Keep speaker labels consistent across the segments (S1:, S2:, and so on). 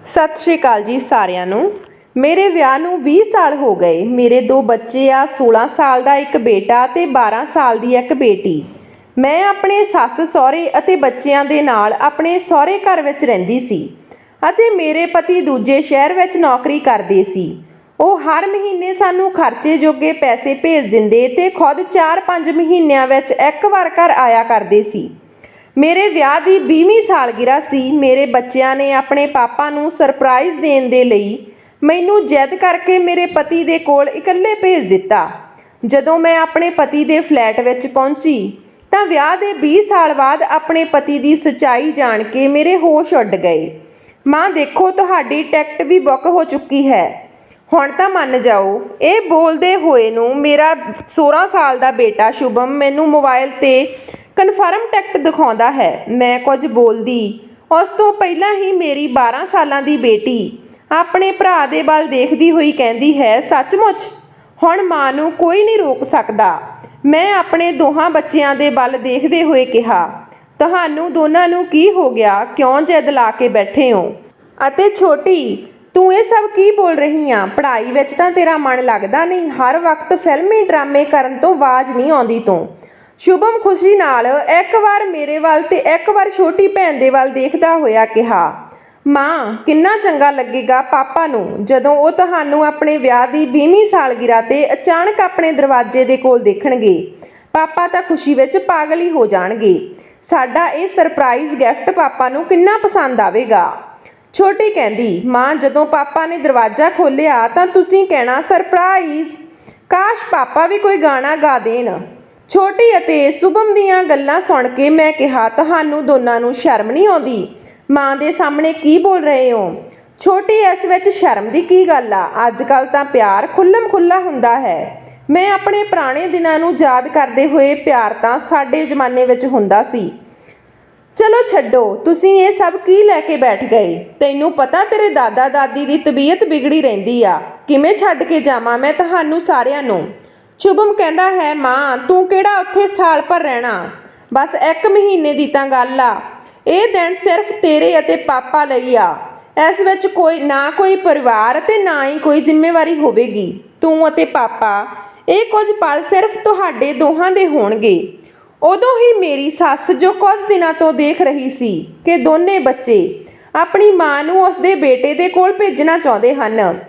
S1: सत श्री अकाल जी सारिਆਂ ਨੂੰ। मेरे ਵਿਆਹ ਨੂੰ 20 साल हो गए। मेरे 2 ਬੱਚੇ ਆ, 16 ਸਾਲ ਦਾ ਇੱਕ ਬੇਟਾ ਤੇ 12 ਸਾਲ ਦੀ ਇੱਕ ਬੇਟੀ। मैं ਆਪਣੇ ਸੱਸ ਸਹੁਰੇ ਅਤੇ ਬੱਚਿਆਂ ਦੇ ਨਾਲ ਆਪਣੇ ਸਹੁਰੇ ਘਰ ਵਿੱਚ ਰਹਿੰਦੀ ਸੀ ਅਤੇ ਮੇਰੇ ਪਤੀ ਦੂਜੇ ਸ਼ਹਿਰ ਵਿੱਚ ਨੌਕਰੀ ਕਰਦੇ ਸੀ। ਉਹ ਹਰ ਮਹੀਨੇ ਸਾਨੂੰ ਖਰਚੇ ਜੋਗੇ ਪੈਸੇ ਭੇਜ ਦਿੰਦੇ ਤੇ ਖੁਦ 4-5 ਮਹੀਨਿਆਂ ਵਿੱਚ ਇੱਕ ਵਾਰ ਘਰ ਆਇਆ ਕਰਦੇ ਸੀ। ਮੇਰੇ ਵਿਆਹ ਦੀ 20ਵੀਂ ਸਾਲਗਿਰਾ ਸੀ। ਮੇਰੇ ਬੱਚਿਆਂ ਨੇ ਆਪਣੇ ਪਾਪਾ ਨੂੰ ਸਰਪ੍ਰਾਈਜ਼ ਦੇਣ ਦੇ ਲਈ ਮੈਨੂੰ ਜਿੱਦ ਕਰਕੇ ਮੇਰੇ ਪਤੀ ਦੇ ਕੋਲ ਇਕੱਲੇ ਭੇਜ ਦਿੱਤਾ। ਜਦੋਂ ਮੈਂ ਆਪਣੇ ਪਤੀ ਦੇ ਫਲੈਟ ਵਿੱਚ ਪਹੁੰਚੀ ਤਾਂ ਵਿਆਹ ਦੇ 20 ਸਾਲ ਬਾਅਦ ਆਪਣੇ ਪਤੀ ਦੀ ਸੱਚਾਈ ਜਾਣ ਕੇ ਮੇਰੇ ਹੋਸ਼ ਉੱਡ ਗਏ। ਮਾਂ ਦੇਖੋ, ਤੁਹਾਡੀ ਟਿਕਟ ਵੀ ਬੁੱਕ ਹੋ ਚੁੱਕੀ ਹੈ, ਹੁਣ ਤਾਂ ਮੰਨ ਜਾਓ। ਇਹ ਬੋਲਦੇ ਹੋਏ ਨੂੰ ਮੇਰਾ 16 ਸਾਲ ਦਾ ਬੇਟਾ ਸ਼ੁਭਮ ਮੈਨੂੰ ਮੋਬਾਈਲ ਤੇ ਕਨਫਰਮ ਟਿਕਟ ਦਿਖਾਉਂਦਾ ਹੈ। ਮੈਂ ਕੁਝ ਬੋਲਦੀ ਉਸ ਤੋਂ ਪਹਿਲਾਂ ਹੀ ਮੇਰੀ 12 ਸਾਲਾਂ ਦੀ ਬੇਟੀ ਆਪਣੇ ਭਰਾ ਦੇ ਵੱਲ ਦੇਖਦੀ ਹੋਈ ਕਹਿੰਦੀ ਹੈ, ਸੱਚਮੁੱਚ ਹੁਣ ਮਾਂ ਨੂੰ ਕੋਈ ਨਹੀਂ ਰੋਕ ਸਕਦਾ। ਮੈਂ ਆਪਣੇ ਦੋਹਾਂ ਬੱਚਿਆਂ ਦੇ ਵੱਲ ਦੇਖਦੇ ਹੋਏ ਕਿਹਾ, ਤੁਹਾਨੂੰ ਦੋਨਾਂ ਨੂੰ ਕੀ ਹੋ ਗਿਆ, ਕਿਉਂ ਜਿੱਦ ਲਾ ਕੇ ਬੈਠੇ ਹੋ? ਅਤੇ ਛੋਟੀ, ਤੂੰ ਇਹ ਸਭ ਕੀ ਬੋਲ ਰਹੀ ਆ? ਪੜ੍ਹਾਈ ਵਿੱਚ ਤਾਂ ਤੇਰਾ ਮਨ ਲੱਗਦਾ ਨਹੀਂ, ਹਰ ਵਕਤ ਫਿਲਮੀ ਡਰਾਮੇ ਕਰਨ ਤੋਂ ਆਵਾਜ਼ ਨਹੀਂ ਆਉਂਦੀ ਤੂੰ। ਸ਼ੁਭਮ ਖੁਸ਼ੀ ਨਾਲ ਇੱਕ ਵਾਰ ਮੇਰੇ ਵੱਲ ਤੇ ਇੱਕ ਵਾਰ ਛੋਟੀ ਭੈਣ ਦੇ ਵੱਲ ਦੇਖਦਾ ਹੋਇਆ ਕਿਹਾ, ਮਾਂ ਕਿੰਨਾ ਚੰਗਾ ਲੱਗੇਗਾ ਪਾਪਾ ਨੂੰ ਜਦੋਂ ਉਹ ਤੁਹਾਨੂੰ ਆਪਣੇ ਵਿਆਹ ਦੀ 20ਵੀਂ ਸਾਲਗਿਰਾ ਤੇ ਅਚਾਨਕ ਆਪਣੇ ਦਰਵਾਜ਼ੇ ਦੇ ਕੋਲ ਦੇਖਣਗੇ। ਪਾਪਾ ਤਾਂ ਖੁਸ਼ੀ ਵਿੱਚ ਪਾਗਲ ਹੀ ਹੋ ਜਾਣਗੇ। ਸਾਡਾ ਇਹ ਸਰਪ੍ਰਾਈਜ਼ ਗਿਫਟ ਪਾਪਾ ਨੂੰ ਕਿੰਨਾ ਪਸੰਦ ਆਵੇਗਾ। ਛੋਟੀ ਕਹਿੰਦੀ, ਮਾਂ ਜਦੋਂ ਪਾਪਾ ਨੇ ਦਰਵਾਜ਼ਾ ਖੋਲ੍ਹਿਆ ਤਾਂ ਤੁਸੀਂ ਕਹਿਣਾ ਸਰਪ੍ਰਾਈਜ਼। ਕਾਸ਼ ਪਾਪਾ ਵੀ ਕੋਈ ਗਾਣਾ ਗਾ ਦੇਣ। ਛੋਟੀ ਅਤੇ ਸ਼ੁਭਮ ਦੀਆਂ ਗੱਲਾਂ ਸੁਣ ਕੇ ਮੈਂ ਕਿਹਾ, ਤੁਹਾਨੂੰ ਦੋਨਾਂ ਨੂੰ ਸ਼ਰਮ ਨਹੀਂ ਆਉਂਦੀ? ਮਾਂ ਦੇ ਸਾਹਮਣੇ ਕੀ ਬੋਲ ਰਹੇ ਹੋ? ਛੋਟੀ, ਇਸ ਵਿੱਚ ਸ਼ਰਮ ਦੀ ਕੀ ਗੱਲ ਆ? ਅੱਜ ਕੱਲ੍ਹ ਤਾਂ ਪਿਆਰ ਖੁੱਲ੍ਹਮ ਖੁੱਲ੍ਹਾ ਹੁੰਦਾ ਹੈ। ਮੈਂ ਆਪਣੇ ਪੁਰਾਣੇ ਦਿਨਾਂ ਨੂੰ ਯਾਦ ਕਰਦੇ ਹੋਏ, ਪਿਆਰ ਤਾਂ ਸਾਡੇ ਜ਼ਮਾਨੇ ਵਿੱਚ ਹੁੰਦਾ ਸੀ। ਚਲੋ ਛੱਡੋ, ਤੁਸੀਂ ਇਹ ਸਭ ਕੀ ਲੈ ਕੇ ਬੈਠ ਗਏ? ਤੈਨੂੰ ਪਤਾ ਤੇਰੇ ਦਾਦਾ ਦਾਦੀ ਦੀ ਤਬੀਅਤ ਵਿਗੜੀ ਰਹਿੰਦੀ ਆ, ਕਿਵੇਂ ਛੱਡ ਕੇ ਜਾਵਾਂ ਮੈਂ ਤੁਹਾਨੂੰ ਸਾਰਿਆਂ ਨੂੰ? ਸ਼ੁਭਮ ਕਹਿੰਦਾ ਹੈ, ਮਾਂ ਤੂੰ ਕਿਹੜਾ ਉੱਥੇ ਸਾਲ ਭਰ ਰਹਿਣਾ, ਬਸ 1 ਮਹੀਨੇ ਦੀ ਤਾਂ ਗੱਲ ਆ। ਇਹ ਦਿਨ ਸਿਰਫ ਤੇਰੇ ਅਤੇ ਪਾਪਾ ਲਈ ਆ। ਇਸ ਵਿੱਚ ਕੋਈ ਪਰਿਵਾਰ ਅਤੇ ਨਾ ਹੀ ਕੋਈ ਜ਼ਿੰਮੇਵਾਰੀ ਹੋਵੇਗੀ। ਤੂੰ ਅਤੇ ਪਾਪਾ, ਇਹ ਕੁਝ ਪਲ ਸਿਰਫ ਤੁਹਾਡੇ ਦੋਹਾਂ ਦੇ ਹੋਣਗੇ। ਉਦੋਂ ਹੀ ਮੇਰੀ ਸੱਸ, ਜੋ ਕੁਝ ਦਿਨਾਂ ਤੋਂ ਦੇਖ ਰਹੀ ਸੀ ਕਿ ਦੋਨੇ ਬੱਚੇ ਆਪਣੀ ਮਾਂ ਨੂੰ ਉਸਦੇ ਬੇਟੇ ਦੇ ਕੋਲ ਭੇਜਣਾ ਚਾਹੁੰਦੇ ਹਨ,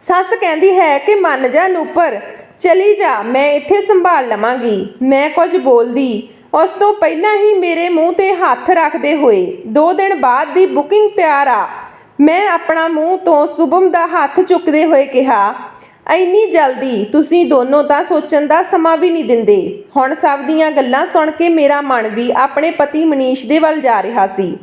S1: ਸੱਸ ਕਹਿੰਦੀ ਹੈ ਕਿ ਮੰਨ ਜਾ ਨੂਪਰ, ਚਲੀ ਜਾ, ਮੈਂ ਇੱਥੇ ਸੰਭਾਲ ਲਵਾਂਗੀ। ਮੈਂ ਕੁਝ ਬੋਲਦੀ ਉਸ ਤੋਂ ਪਹਿਲਾਂ ਹੀ ਮੇਰੇ ਮੂੰਹ ਤੇ ਹੱਥ ਰੱਖਦੇ ਹੋਏ, 2 ਦਿਨ ਬਾਅਦ ਦੀ ਬੁਕਿੰਗ ਤਿਆਰ ਆ। ਮੈਂ ਆਪਣਾ ਮੂੰਹ ਤੋਂ ਸ਼ੁਭਮ ਦਾ ਹੱਥ ਚੁੱਕਦੇ ਹੋਏ ਕਿਹਾ, ਇੰਨੀ ਜਲਦੀ? ਤੁਸੀਂ ਦੋਨੋਂ ਤਾਂ ਸੋਚਣ ਦਾ ਸਮਾਂ ਵੀ ਨਹੀਂ ਦਿੰਦੇ। ਹੁਣ ਸਭ ਦੀਆਂ ਗੱਲਾਂ ਸੁਣ ਕੇ ਮੇਰਾ ਮਨ ਵੀ ਆਪਣੇ ਪਤੀ ਮਨੀਸ਼ ਦੇ ਵੱਲ ਜਾ ਰਿਹਾ ਸੀ।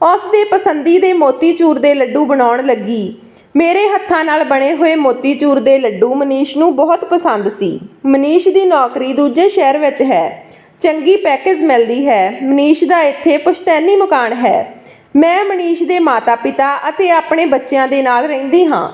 S1: ਉਸ ਦੇ ਪਸੰਦੀਦੇ ਮੋਤੀਚੂਰ ਦੇ ਲੱਡੂ ਬਣਾਉਣ ਲੱਗੀ। ਮੇਰੇ ਹੱਥਾਂ ਨਾਲ ਬਣੇ ਹੋਏ ਮੋਤੀਚੂਰ ਦੇ ਲੱਡੂ ਮਨੀਸ਼ ਨੂੰ ਬਹੁਤ ਪਸੰਦ ਸੀ। ਮਨੀਸ਼ ਦੀ ਨੌਕਰੀ ਦੂਜੇ ਸ਼ਹਿਰ ਵਿੱਚ ਹੈ, ਚੰਗੀ ਪੈਕੇਜ ਮਿਲਦੀ ਹੈ। ਮਨੀਸ਼ ਦਾ ਇੱਥੇ ਪੁਸ਼ਤੈਨੀ ਮਕਾਨ ਹੈ। ਮੈਂ ਮਨੀਸ਼ ਦੇ ਮਾਤਾ ਪਿਤਾ ਅਤੇ ਆਪਣੇ ਬੱਚਿਆਂ ਦੇ ਨਾਲ ਰਹਿੰਦੀ ਹਾਂ।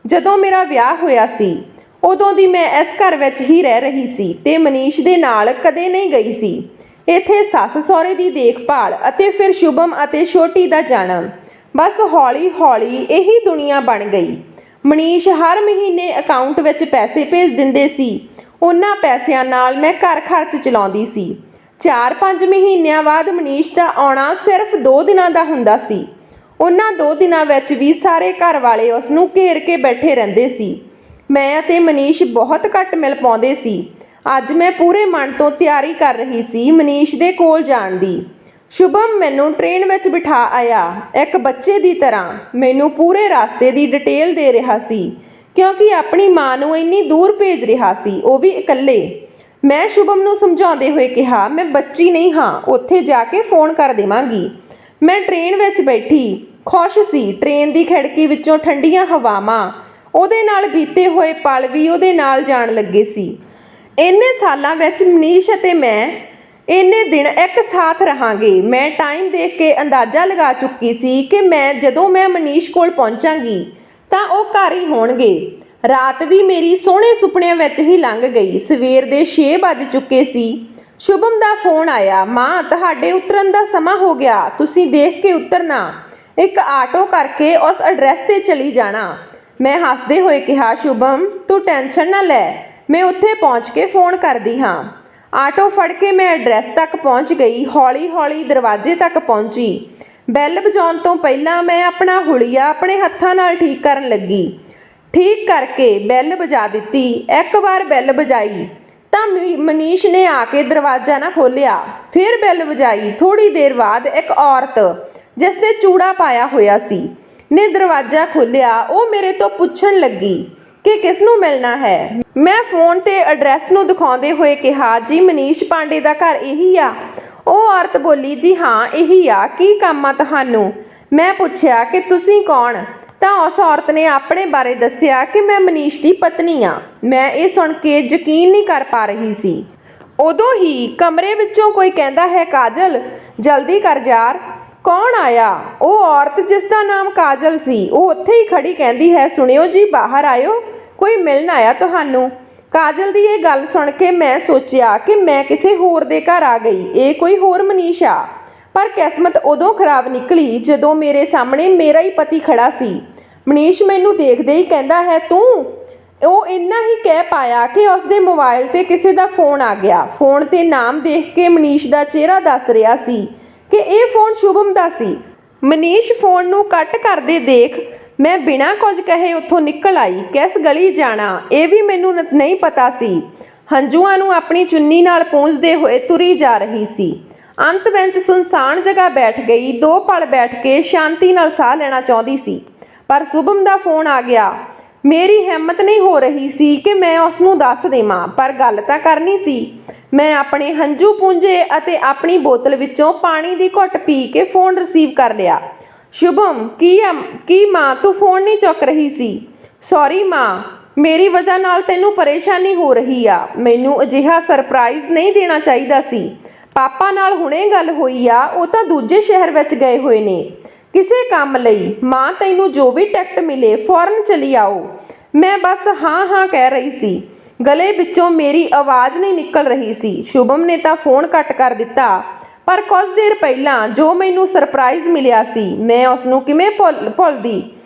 S1: ਜਦੋਂ ਮੇਰਾ ਵਿਆਹ ਹੋਇਆ ਸੀ ਉਦੋਂ ਦੀ ਮੈਂ ਇਸ ਘਰ ਵਿੱਚ ਹੀ ਰਹਿ ਰਹੀ ਸੀ ਤੇ ਮਨੀਸ਼ ਦੇ ਨਾਲ ਕਦੇ ਨਹੀਂ ਗਈ ਸੀ। ਇੱਥੇ ਸੱਸ ਸਹੁਰੇ ਦੀ ਦੇਖਭਾਲ ਅਤੇ ਫਿਰ ਸ਼ੁਭਮ ਅਤੇ ਛੋਟੀ ਦਾ ਜਨਮ, ਬਸ ਹੌਲੀ ਹੌਲੀ ਇਹੀ ਦੁਨੀਆ ਬਣ ਗਈ। ਮਨੀਸ਼ ਹਰ ਮਹੀਨੇ ਅਕਾਊਂਟ ਵਿੱਚ ਪੈਸੇ ਭੇਜ ਦਿੰਦੇ ਸੀ। ਉਹਨਾਂ ਪੈਸਿਆਂ ਨਾਲ ਮੈਂ ਘਰ ਖਰਚ ਚਲਾਉਂਦੀ ਸੀ। 4-5 ਮਹੀਨਿਆਂ ਬਾਅਦ ਮਨੀਸ਼ ਦਾ ਆਉਣਾ ਸਿਰਫ 2 ਦਿਨਾਂ ਦਾ ਹੁੰਦਾ ਸੀ। ਉਹਨਾਂ 2 ਦਿਨਾਂ ਵਿੱਚ ਵੀ ਸਾਰੇ ਘਰ ਵਾਲੇ ਉਸ ਨੂੰ ਘੇਰ ਕੇ ਬੈਠੇ ਰਹਿੰਦੇ ਸੀ। ਮੈਂ ਅਤੇ ਮਨੀਸ਼ ਬਹੁਤ ਘੱਟ ਮਿਲ ਪਾਉਂਦੇ ਸੀ। ਅੱਜ ਮੈਂ ਪੂਰੇ ਮਨ ਤੋਂ ਤਿਆਰੀ ਕਰ ਰਹੀ ਸੀ ਮਨੀਸ਼ ਦੇ ਕੋਲ ਜਾਣ ਦੀ। ਸ਼ੁਭਮ ਮੈਨੂੰ ਟ੍ਰੇਨ ਵਿੱਚ ਬਿਠਾ ਆਇਆ, ਇੱਕ ਬੱਚੇ ਦੀ ਤਰ੍ਹਾਂ ਮੈਨੂੰ ਪੂਰੇ ਰਸਤੇ ਦੀ ਡਿਟੇਲ ਦੇ ਰਿਹਾ ਸੀ, ਕਿਉਂਕਿ ਆਪਣੀ ਮਾਂ ਨੂੰ ਇੰਨੀ ਦੂਰ ਭੇਜ ਰਿਹਾ ਸੀ, ਉਹ ਵੀ ਇਕੱਲੇ। ਮੈਂ ਸ਼ੁਭਮ ਨੂੰ ਸਮਝਾਉਂਦੇ ਹੋਏ ਕਿਹਾ, ਮੈਂ ਬੱਚੀ ਨਹੀਂ ਹਾਂ, ਉੱਥੇ ਜਾ ਕੇ ਫੋਨ ਕਰ ਦੇਵਾਂਗੀ। ਮੈਂ ਟ੍ਰੇਨ ਵਿੱਚ ਬੈਠੀ ਖੁਸ਼ ਸੀ। ਟ੍ਰੇਨ ਦੀ ਖਿੜਕੀ ਵਿੱਚੋਂ ਠੰਡੀਆਂ ਹਵਾਵਾਂ, ਉਹਦੇ ਨਾਲ ਬੀਤੇ ਹੋਏ ਪਲ ਵੀ ਉਹਦੇ ਨਾਲ ਜਾਣ ਲੱਗੇ ਸੀ। ਇੰਨੇ ਸਾਲਾਂ ਵਿੱਚ ਮਨੀਸ਼ ਅਤੇ ਮੈਂ ਇੰਨੇ ਦਿਨ ਇੱਕ ਸਾਥ ਰਹਾਂਗੇ। ਮੈਂ ਟਾਈਮ ਦੇਖ ਕੇ ਅੰਦਾਜ਼ਾ ਲਗਾ ਚੁੱਕੀ ਸੀ ਕਿ ਜਦੋਂ ਮੈਂ ਮਨੀਸ਼ ਕੋਲ ਪਹੁੰਚਾਂਗੀ ਤਾਂ ਉਹ ਘਰ ਹੀ ਹੋਣਗੇ। ਰਾਤ ਵੀ ਮੇਰੀ ਸੋਹਣੇ ਸੁਪਨਿਆਂ ਵਿੱਚ ਹੀ ਲੰਘ ਗਈ। ਸਵੇਰ ਦੇ 6 ਵੱਜ ਚੁੱਕੇ ਸੀ। ਸ਼ੁਭਮ ਦਾ ਫੋਨ ਆਇਆ, ਮਾਂ ਤੁਹਾਡੇ ਉਤਰਨ ਦਾ ਸਮਾਂ ਹੋ ਗਿਆ, ਤੁਸੀਂ ਦੇਖ ਕੇ ਉਤਰਨਾ। ਇੱਕ ਆਟੋ ਕਰਕੇ ਉਸ ਐਡਰੈਸ ਤੇ ਚਲੀ ਜਾਣਾ। ਮੈਂ ਹੱਸਦੇ ਹੋਏ ਕਿਹਾ, ਸ਼ੁਭਮ ਤੂੰ ਟੈਨਸ਼ਨ ਨਾ ਲੈ, ਮੈਂ ਉੱਥੇ ਪਹੁੰਚ ਕੇ ਫੋਨ ਕਰਦੀ ਹਾਂ। ਆਟੋ ਫੜ ਕੇ ਮੈਂ ਐਡਰੈਸ ਤੱਕ ਪਹੁੰਚ ਗਈ। ਹੌਲੀ ਹੌਲੀ ਦਰਵਾਜ਼ੇ ਤੱਕ ਪਹੁੰਚੀ। ਬੈਲ ਵਜਾਉਣ ਤੋਂ ਪਹਿਲਾਂ ਮੈਂ ਆਪਣਾ ਹੁਲੀਆ ਆਪਣੇ ਹੱਥਾਂ ਨਾਲ ਠੀਕ ਕਰਨ ਲੱਗੀ। ਠੀਕ ਕਰਕੇ ਬੈਲ ਵਜਾ ਦਿੱਤੀ। ਇੱਕ ਵਾਰ ਬੈਲ ਵਜਾਈ ਤਾਂ ਮਨੀਸ਼ ਨੇ ਆ ਕੇ ਦਰਵਾਜ਼ਾ ਨਾ ਖੋਲ੍ਹਿਆ। ਫਿਰ ਬੈਲ ਵਜਾਈ। ਥੋੜ੍ਹੀ ਦੇਰ ਬਾਅਦ ਇੱਕ ਔਰਤ ਜਿਸ ਨੇ ਚੂੜਾ ਪਾਇਆ ਹੋਇਆ ਸੀ ਨੇ ਦਰਵਾਜ਼ਾ ਖੋਲ੍ਹਿਆ। ਉਹ ਮੇਰੇ ਤੋਂ ਪੁੱਛਣ ਲੱਗੀ ਕਿ ਕਿਸ ਨੂੰ ਮਿਲਣਾ ਹੈ। ਮੈਂ ਫੋਨ ਤੇ ਐਡਰੈਸ ਨੂੰ ਦਿਖਾਉਂਦੇ ਹੋਏ ਕਿਹਾ, ਜੀ ਮਨੀਸ਼ ਪਾਂਡੇ ਦਾ ਘਰ ਇਹੀ ਆ? ਉਹ ਔਰਤ ਬੋਲੀ, ਜੀ ਹਾਂ ਇਹੀ ਆ, ਕੀ ਕੰਮ ਆ ਤੁਹਾਨੂੰ? ਮੈਂ ਪੁੱਛਿਆ ਕਿ ਤੁਸੀਂ ਕੌਣ? ਤਾਂ ਉਸ ਔਰਤ ਨੇ ਆਪਣੇ ਬਾਰੇ ਦੱਸਿਆ ਕਿ ਮੈਂ ਮਨੀਸ਼ ਦੀ ਪਤਨੀ ਆ। ਮੈਂ ਇਹ ਸੁਣ ਕੇ ਯਕੀਨ ਨਹੀਂ ਕਰ ਪਾ ਰਹੀ ਸੀ। ਉਦੋਂ ਹੀ ਕਮਰੇ ਵਿੱਚੋਂ ਕੋਈ ਕਹਿੰਦਾ ਹੈ, ਕਾਜਲ ਜਲਦੀ ਕਰ ਯਾਰ। ਕੌਣ ਆਇਆ? ਉਹ ਔਰਤ ਜਿਸ ਦਾ ਨਾਮ ਕਾਜਲ ਸੀ, ਉਹ ਉੱਥੇ ਹੀ ਖੜੀ ਕਹਿੰਦੀ ਹੈ, ਸੁਣਿਓ ਜੀ ਬਾਹਰ ਆਇਓ, ਕੋਈ ਮਿਲਣ ਆਇਆ ਤੁਹਾਨੂੰ। ਕਾਜਲ ਦੀ ਇਹ ਗੱਲ ਸੁਣ ਕੇ ਮੈਂ ਸੋਚਿਆ ਕਿ ਮੈਂ ਕਿਸੇ ਹੋਰ ਦੇ ਘਰ ਆ ਗਈ, ਇਹ ਕੋਈ ਹੋਰ ਮਨੀਸ਼ ਆ। ਪਰ ਕਿਸਮਤ ਉਦੋਂ ਖਰਾਬ ਨਿਕਲੀ ਜਦੋਂ ਮੇਰੇ ਸਾਹਮਣੇ ਮੇਰਾ ਹੀ ਪਤੀ ਖੜਾ ਸੀ। ਮਨੀਸ਼ ਮੈਨੂੰ ਦੇਖਦੇ ਹੀ ਕਹਿੰਦਾ ਹੈ, ਤੂੰ? ਉਹ ਇੰਨਾ ਹੀ ਕਹਿ ਪਾਇਆ ਕਿ ਉਸਦੇ ਮੋਬਾਈਲ ਤੇ ਕਿਸੇ ਦਾ ਫੋਨ ਆ ਗਿਆ। ਫੋਨ ਤੇ ਨਾਮ ਦੇਖ ਕੇ ਮਨੀਸ਼ ਦਾ ਚਿਹਰਾ ਦੱਸ ਰਿਹਾ ਸੀ ਕਿ ਇਹ ਫੋਨ ਸ਼ੁਭਮ ਦਾ ਸੀ। ਮਨੀਸ਼ ਫੋਨ ਨੂੰ ਕੱਟ ਕਰਦੇ ਦੇਖ ਮੈਂ ਬਿਨਾਂ ਕੁਝ ਕਹੇ ਉੱਥੋਂ ਨਿਕਲ ਆਈ। ਕਿਸ ਗਲੀ ਜਾਣਾ ਇਹ ਵੀ ਮੈਨੂੰ ਨਹੀਂ ਪਤਾ ਸੀ। ਹੰਝੂਆਂ ਨੂੰ ਆਪਣੀ ਚੁੰਨੀ ਨਾਲ ਪੂੰਝਦੇ ਹੋਏ ਤੁਰੀ ਜਾ ਰਹੀ ਸੀ। ਅੰਤ ਵਿੱਚ ਸੁਨਸਾਨ ਜਗ੍ਹਾ ਬੈਠ ਗਈ। 2 ਪਲ ਬੈਠ ਕੇ ਸ਼ਾਂਤੀ ਨਾਲ ਸਾਹ ਲੈਣਾ ਚਾਹੁੰਦੀ ਸੀ, ਪਰ ਸ਼ੁਭਮ ਦਾ ਫੋਨ ਆ ਗਿਆ। ਮੇਰੀ ਹਿੰਮਤ ਨਹੀਂ ਹੋ ਰਹੀ ਸੀ ਕਿ ਮੈਂ ਉਸ ਨੂੰ ਦੱਸ ਦੇਵਾਂ, ਪਰ ਗੱਲ ਤਾਂ ਕਰਨੀ ਸੀ। ਮੈਂ ਆਪਣੇ ਹੰਝੂ ਪੂੰਝੇ ਅਤੇ ਆਪਣੀ ਬੋਤਲ ਵਿੱਚੋਂ ਪਾਣੀ ਦੀ ਘੁੱਟ ਪੀ ਕੇ ਫੋਨ ਰਿਸੀਵ ਕਰ ਲਿਆ। ਸ਼ੁਭਮ, ਕੀ ਮਾਂ ਤੂੰ ਫੋਨ ਨਹੀਂ ਚੁੱਕ ਰਹੀ ਸੀ? ਸੌਰੀ ਮਾਂ, ਮੇਰੀ ਵਜ੍ਹਾ ਨਾਲ ਤੈਨੂੰ ਪਰੇਸ਼ਾਨੀ ਹੋ ਰਹੀ ਆ। ਮੈਨੂੰ ਅਜਿਹਾ ਸਰਪ੍ਰਾਈਜ਼ ਨਹੀਂ ਦੇਣਾ ਚਾਹੀਦਾ ਸੀ। ਪਾਪਾ ਨਾਲ ਹੁਣੇ ਗੱਲ ਹੋਈ ਆ, ਉਹ ਤਾਂ ਦੂਜੇ ਸ਼ਹਿਰ ਵਿੱਚ ਗਏ ਹੋਏ ਨੇ ਕਿਸੇ ਕੰਮ ਲਈ। ਮਾਂ ਤੈਨੂੰ ਜੋ ਵੀ ਟਿਕਟ ਮਿਲੇ ਫੌਰਨ ਚਲੀ ਆਓ। ਮੈਂ ਬਸ ਹਾਂ ਹਾਂ ਕਹਿ ਰਹੀ ਸੀ। ਗਲੇ ਵਿੱਚੋਂ ਮੇਰੀ ਆਵਾਜ਼ ਨਹੀਂ ਨਿਕਲ ਰਹੀ ਸੀ। ਸ਼ੁਭਮ ਨੇ ਤਾਂ ਫੋਨ ਕੱਟ ਕਰ ਦਿੱਤਾ, ਪਰ ਕੁਝ ਦੇਰ ਪਹਿਲਾਂ ਜੋ ਮੈਨੂੰ ਸਰਪ੍ਰਾਈਜ਼ ਮਿਲਿਆ ਸੀ ਮੈਂ ਉਸ ਨੂੰ ਕਿਵੇਂ ਭੁੱਲਦੀ।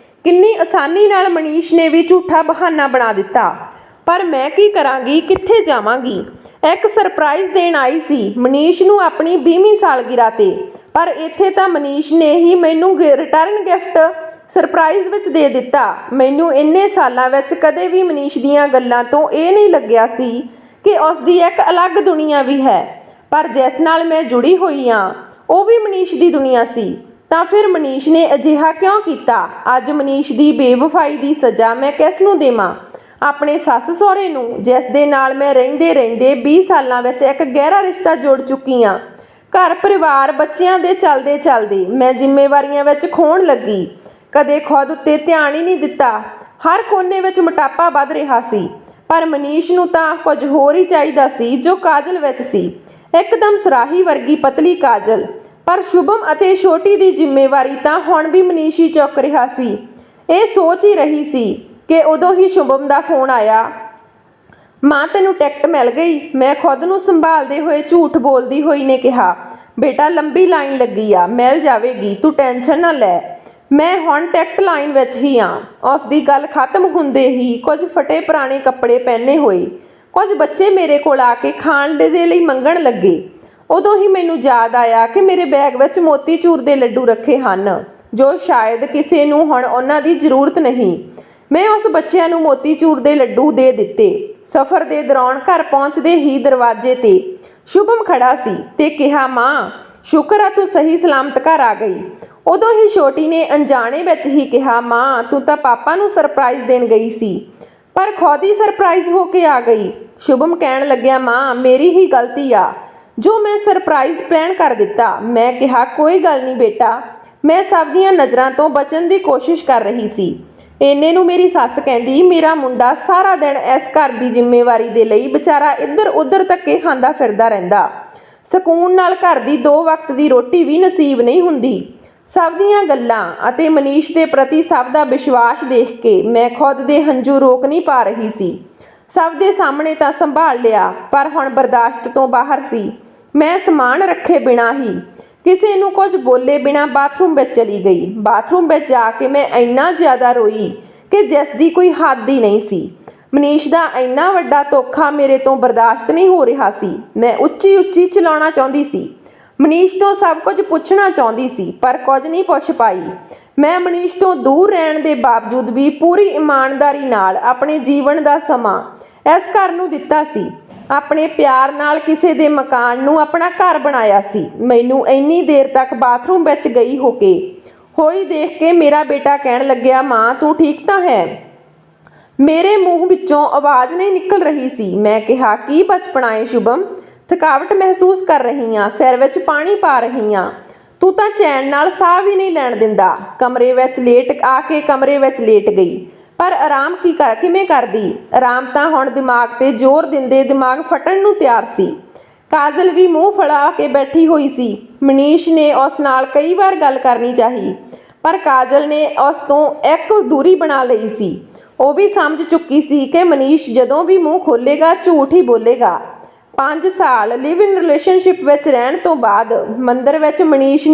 S1: ਕਿੰਨੀ ਆਸਾਨੀ ਨਾਲ ਮਨੀਸ਼ ਨੇ ਵੀ ਝੂਠਾ ਬਹਾਨਾ ਬਣਾ ਦਿੱਤਾ। ਪਰ ਮੈਂ ਕੀ ਕਰਾਂਗੀ, ਕਿੱਥੇ ਜਾਵਾਂਗੀ? ਇੱਕ ਸਰਪ੍ਰਾਈਜ਼ ਦੇਣ ਆਈ ਸੀ ਮਨੀਸ਼ ਨੂੰ ਆਪਣੀ 20ਵੀਂ ਸਾਲਗਿਰਾ ਤੇ, ਪਰ ਇੱਥੇ ਤਾਂ ਮਨੀਸ਼ ਨੇ ਹੀ ਮੈਨੂੰ ਰਿਟਰਨ ਗਿਫਟ ਸਰਪ੍ਰਾਈਜ਼ ਵਿੱਚ ਦੇ ਦਿੱਤਾ। ਮੈਨੂੰ ਇੰਨੇ ਸਾਲਾਂ ਵਿੱਚ ਕਦੇ ਵੀ ਮਨੀਸ਼ ਦੀਆਂ ਗੱਲਾਂ ਤੋਂ ਇਹ ਨਹੀਂ ਲੱਗਿਆ ਸੀ ਕਿ ਉਸ ਦੀ ਇੱਕ ਅਲੱਗ ਦੁਨੀਆ ਵੀ ਹੈ, ਪਰ ਜਿਸ ਨਾਲ ਮੈਂ ਜੁੜੀ ਹੋਈ ਹਾਂ ਉਹ ਵੀ ਮਨੀਸ਼ ਦੀ ਦੁਨੀਆ ਸੀ। ਤਾਂ ਫਿਰ ਮਨੀਸ਼ ਨੇ ਅਜਿਹਾ ਕਿਉਂ ਕੀਤਾ? ਅੱਜ ਮਨੀਸ਼ ਦੀ ਬੇਵਫਾਈ ਦੀ ਸਜ਼ਾ ਮੈਂ ਕਿਸ ਨੂੰ ਦੇਵਾਂ? ਆਪਣੇ ਸੱਸ ਸਹੁਰੇ ਨੂੰ, ਜਿਸ ਦੇ ਨਾਲ ਮੈਂ ਰਹਿੰਦੇ 20 ਸਾਲਾਂ ਵਿੱਚ ਇੱਕ ਗਹਿਰਾ ਰਿਸ਼ਤਾ ਜੋੜ ਚੁੱਕੀ ਹਾਂ। ਘਰ ਪਰਿਵਾਰ ਬੱਚਿਆਂ ਦੇ ਚੱਲਦੇ ਮੈਂ ਜ਼ਿੰਮੇਵਾਰੀਆਂ ਵਿੱਚ ਖੋਣ ਲੱਗੀ। ਕਦੇ ਖੁਦ ਉੱਤੇ ਧਿਆਨ ਹੀ ਨਹੀਂ ਦਿੱਤਾ। ਹਰ ਕੋਨੇ ਵਿੱਚ ਮੋਟਾਪਾ ਵੱਧ ਰਿਹਾ ਸੀ, ਪਰ ਮਨੀਸ਼ ਨੂੰ ਤਾਂ ਕੁਝ ਹੋਰ ਹੀ ਚਾਹੀਦਾ ਸੀ ਜੋ ਕਾਜਲ ਵਿੱਚ ਸੀ, ਇੱਕਦਮ ਸਰਾਹੀ ਵਰਗੀ ਪਤਲੀ ਕਾਜਲ। ਪਰ ਸ਼ੁਭਮ ਅਤੇ ਛੋਟੀ ਦੀ ਜ਼ਿੰਮੇਵਾਰੀ ਤਾਂ ਹੁਣ ਵੀ ਮਨੀਸ਼ ਹੀ ਚੁੱਕ ਰਿਹਾ ਸੀ। ਇਹ ਸੋਚ ਹੀ ਰਹੀ ਸੀ ਕਿ ਉਦੋਂ ਹੀ ਸ਼ੁਭਮ ਦਾ ਫੋਨ ਆਇਆ। ਮਾਂ ਤੈਨੂੰ ਟਿਕਟ ਮਿਲ ਗਈ? ਮੈਂ ਖੁਦ ਨੂੰ ਸੰਭਾਲਦੇ ਹੋਏ ਝੂਠ ਬੋਲਦੀ ਹੋਈ ਨੇ ਕਿਹਾ, ਬੇਟਾ ਲੰਬੀ ਲਾਈਨ ਲੱਗੀ ਆ, ਮਿਲ ਜਾਵੇਗੀ, ਤੂੰ ਟੈਨਸ਼ਨ ਨਾ ਲੈ। ਮੈਂ ਹੁਣ ਟਿਕਟ ਲਾਈਨ ਵਿੱਚ ਹੀ ਹਾਂ। ਉਸ ਦੀ ਗੱਲ ਖਤਮ ਹੁੰਦੇ ਹੀ ਕੁਝ ਫਟੇ ਪੁਰਾਣੇ ਕੱਪੜੇ ਪਹਿਨੇ ਹੋਏ ਕੁਝ ਬੱਚੇ ਮੇਰੇ ਕੋਲ ਆ ਕੇ ਖਾਣ ਦੇ ਲਈ ਮੰਗਣ ਲੱਗੇ। ਉਦੋਂ ਹੀ ਮੈਨੂੰ ਯਾਦ ਆਇਆ ਕਿ ਮੇਰੇ ਬੈਗ ਵਿੱਚ ਮੋਤੀਚੂਰ ਦੇ ਲੱਡੂ ਰੱਖੇ ਹਨ, ਜੋ ਸ਼ਾਇਦ ਕਿਸੇ ਨੂੰ ਹੁਣ ਉਹਨਾਂ ਦੀ ਜ਼ਰੂਰਤ ਨਹੀਂ। ਮੈਂ ਉਸ ਬੱਚਿਆਂ ਨੂੰ ਮੋਤੀਚੂਰ ਦੇ ਲੱਡੂ ਦੇ ਦਿੱਤੇ। ਸਫ਼ਰ ਦੇ ਦੌਰਾਨ ਘਰ ਪਹੁੰਚਦੇ ਹੀ ਦਰਵਾਜ਼ੇ ਤੇ ਸ਼ੁਭਮ ਖੜਾ ਸੀ ਤੇ ਕਿਹਾ, ਮਾਂ ਸ਼ੁਕਰ ਆ ਤੂੰ ਸਹੀ ਸਲਾਮਤ ਘਰ ਆ ਗਈ। ਉਦੋਂ ਹੀ ਛੋਟੀ ਨੇ ਅਣਜਾਣੇ ਵਿੱਚ ਹੀ ਕਿਹਾ, ਮਾਂ ਤੂੰ ਤਾਂ ਪਾਪਾ ਨੂੰ ਸਰਪ੍ਰਾਈਜ਼ ਦੇਣ ਗਈ ਸੀ, ਪਰ ਖੁਦ ਹੀ ਸਰਪ੍ਰਾਈਜ਼ ਹੋ ਕੇ ਆ ਗਈ। ਸ਼ੁਭਮ ਕਹਿਣ ਲੱਗਿਆ, ਮਾਂ ਮੇਰੀ ਹੀ ਗਲਤੀ ਆ ਜੋ ਮੈਂ ਸਰਪ੍ਰਾਈਜ਼ ਪਲਾਨ ਕਰ ਦਿੱਤਾ। ਮੈਂ ਕਿਹਾ, ਕੋਈ ਗੱਲ ਨਹੀਂ ਬੇਟਾ, ਮੈਂ ਸਭ ਦੀਆਂ ਨਜ਼ਰਾਂ ਤੋਂ ਬਚਣ ਦੀ ਕੋਸ਼ਿਸ਼ ਕਰ ਰਹੀ ਸੀ। ਇੰਨੇ ਨੂੰ ਮੇਰੀ ਸੱਸ ਕਹਿੰਦੀ, ਮੇਰਾ ਮੁੰਡਾ ਸਾਰਾ ਦਿਨ ਇਸ ਘਰ ਦੀ ਜ਼ਿੰਮੇਵਾਰੀ ਦੇ ਲਈ ਵਿਚਾਰਾ ਇੱਧਰ ਉੱਧਰ ਧੱਕੇ ਖਾਂਦਾ ਫਿਰਦਾ ਰਹਿੰਦਾ, ਸਕੂਨ ਨਾਲ ਘਰ ਦੀ 2 ਵਕਤ ਦੀ ਰੋਟੀ ਵੀ ਨਸੀਬ ਨਹੀਂ ਹੁੰਦੀ। ਸਭ ਦੀਆਂ ਗੱਲਾਂ ਅਤੇ ਮਨੀਸ਼ ਦੇ ਪ੍ਰਤੀ ਸਭ ਦਾ ਵਿਸ਼ਵਾਸ ਦੇਖ ਕੇ ਮੈਂ ਖੁਦ ਦੇ ਹੰਝੂ ਰੋਕ ਨਹੀਂ ਪਾ ਰਹੀ ਸੀ। ਸਭ ਦੇ ਸਾਹਮਣੇ ਤਾਂ ਸੰਭਾਲ ਲਿਆ, ਪਰ ਹੁਣ ਬਰਦਾਸ਼ਤ ਤੋਂ ਬਾਹਰ ਸੀ। ਮੈਂ ਸਮਾਨ ਰੱਖੇ ਬਿਨਾਂ ਹੀ ਕਿਸੇ ਨੂੰ ਕੁਝ ਬੋਲੇ ਬਿਨਾਂ ਬਾਥਰੂਮ ਵਿੱਚ ਚਲੀ ਗਈ। ਬਾਥਰੂਮ ਵਿੱਚ ਜਾ ਕੇ ਮੈਂ ਇੰਨਾ ਜ਼ਿਆਦਾ ਰੋਈ ਕਿ ਜਿਸ ਦੀ ਕੋਈ ਹੱਦ ਹੀ ਨਹੀਂ ਸੀ। ਮਨੀਸ਼ ਦਾ ਇੰਨਾ ਵੱਡਾ ਧੋਖਾ ਮੇਰੇ ਤੋਂ ਬਰਦਾਸ਼ਤ ਨਹੀਂ ਹੋ ਰਿਹਾ ਸੀ। ਮੈਂ ਉੱਚੀ ਉੱਚੀ ਚਲਾਉਣਾ ਚਾਹੁੰਦੀ ਸੀ। ਮਨੀਸ਼ ਤੋਂ ਸਭ ਕੁਝ ਪੁੱਛਣਾ ਚਾਹੁੰਦੀ ਸੀ, ਪਰ ਕੁਝ ਨਹੀਂ ਪੁੱਛ ਪਾਈ। ਮੈਂ ਮਨੀਸ਼ ਤੋਂ ਦੂਰ ਰਹਿਣ ਦੇ ਬਾਵਜੂਦ ਵੀ ਪੂਰੀ ਇਮਾਨਦਾਰੀ ਨਾਲ ਆਪਣੇ ਜੀਵਨ ਦਾ ਸਮਾਂ ਇਸ ਘਰ ਨੂੰ ਦਿੱਤਾ ਸੀ। ਆਪਣੇ ਪਿਆਰ ਨਾਲ ਕਿਸੇ ਦੇ ਮਕਾਨ ਨੂੰ ਆਪਣਾ ਘਰ ਬਣਾਇਆ ਸੀ। ਮੈਨੂੰ ਇੰਨੀ ਦੇਰ ਤੱਕ ਬਾਥਰੂਮ ਵਿੱਚ ਗਈ ਹੋਈ ਦੇਖ ਕੇ ਮੇਰਾ ਬੇਟਾ ਕਹਿਣ ਲੱਗਿਆ, ਮਾਂ ਤੂੰ ਠੀਕ ਤਾਂ ਹੈ? ਮੇਰੇ ਮੂੰਹ ਵਿੱਚੋਂ ਆਵਾਜ਼ ਨਹੀਂ ਨਿਕਲ ਰਹੀ ਸੀ। ਮੈਂ ਕਿਹਾ, ਕੀ ਬਚਪਨਾ ਏ ਸ਼ੁਭਮ, ਥਕਾਵਟ ਮਹਿਸੂਸ ਕਰ ਰਹੀ ਹਾਂ, ਸਿਰ ਵਿੱਚ ਪਾਣੀ ਪਾ ਰਹੀ ਹਾਂ, ਤੂੰ ਤਾਂ ਚੈਨ ਨਾਲ ਸਾਹ ਵੀ ਨਹੀਂ ਲੈਣ ਦਿੰਦਾ। ਕਮਰੇ ਵਿੱਚ ਲੇਟ ਗਈ, ਪਰ ਆਰਾਮ ਕਿਵੇਂ ਕਰਦੀ? ਆਰਾਮ ਤਾਂ ਹੁਣ ਦਿਮਾਗ ਤੇ ਜ਼ੋਰ ਦਿੰਦੇ ਦਿਮਾਗ ਫਟਣ ਨੂੰ ਤਿਆਰ ਸੀ। ਕਾਜਲ ਵੀ ਮੂੰਹ ਫੜਾ ਕੇ ਬੈਠੀ ਹੋਈ ਸੀ। ਮਨੀਸ਼ ਨੇ ਉਸ ਨਾਲ ਕਈ ਵਾਰ ਗੱਲ ਕਰਨੀ ਚਾਹੀ, ਪਰ ਕਾਜਲ ਨੇ ਉਸ ਤੋਂ ਇੱਕ ਦੂਰੀ ਬਣਾ ਲਈ ਸੀ। ਉਹ ਵੀ ਸਮਝ ਚੁੱਕੀ ਸੀ ਕਿ ਮਨੀਸ਼ ਜਦੋਂ ਵੀ ਮੂੰਹ ਖੋਲੇਗਾ ਝੂਠ ਹੀ ਬੋਲੇਗਾ। 5 ਸਾਲ ਲਿਵ ਇਨ ਰਿਲੇਸ਼ਨਸ਼ਿਪ ਵਿੱਚ ਰਹਿਣ ਤੋਂ ਬਾਅਦ ਮੰਦਰ ਵਿੱਚ ਮਨੀਸ਼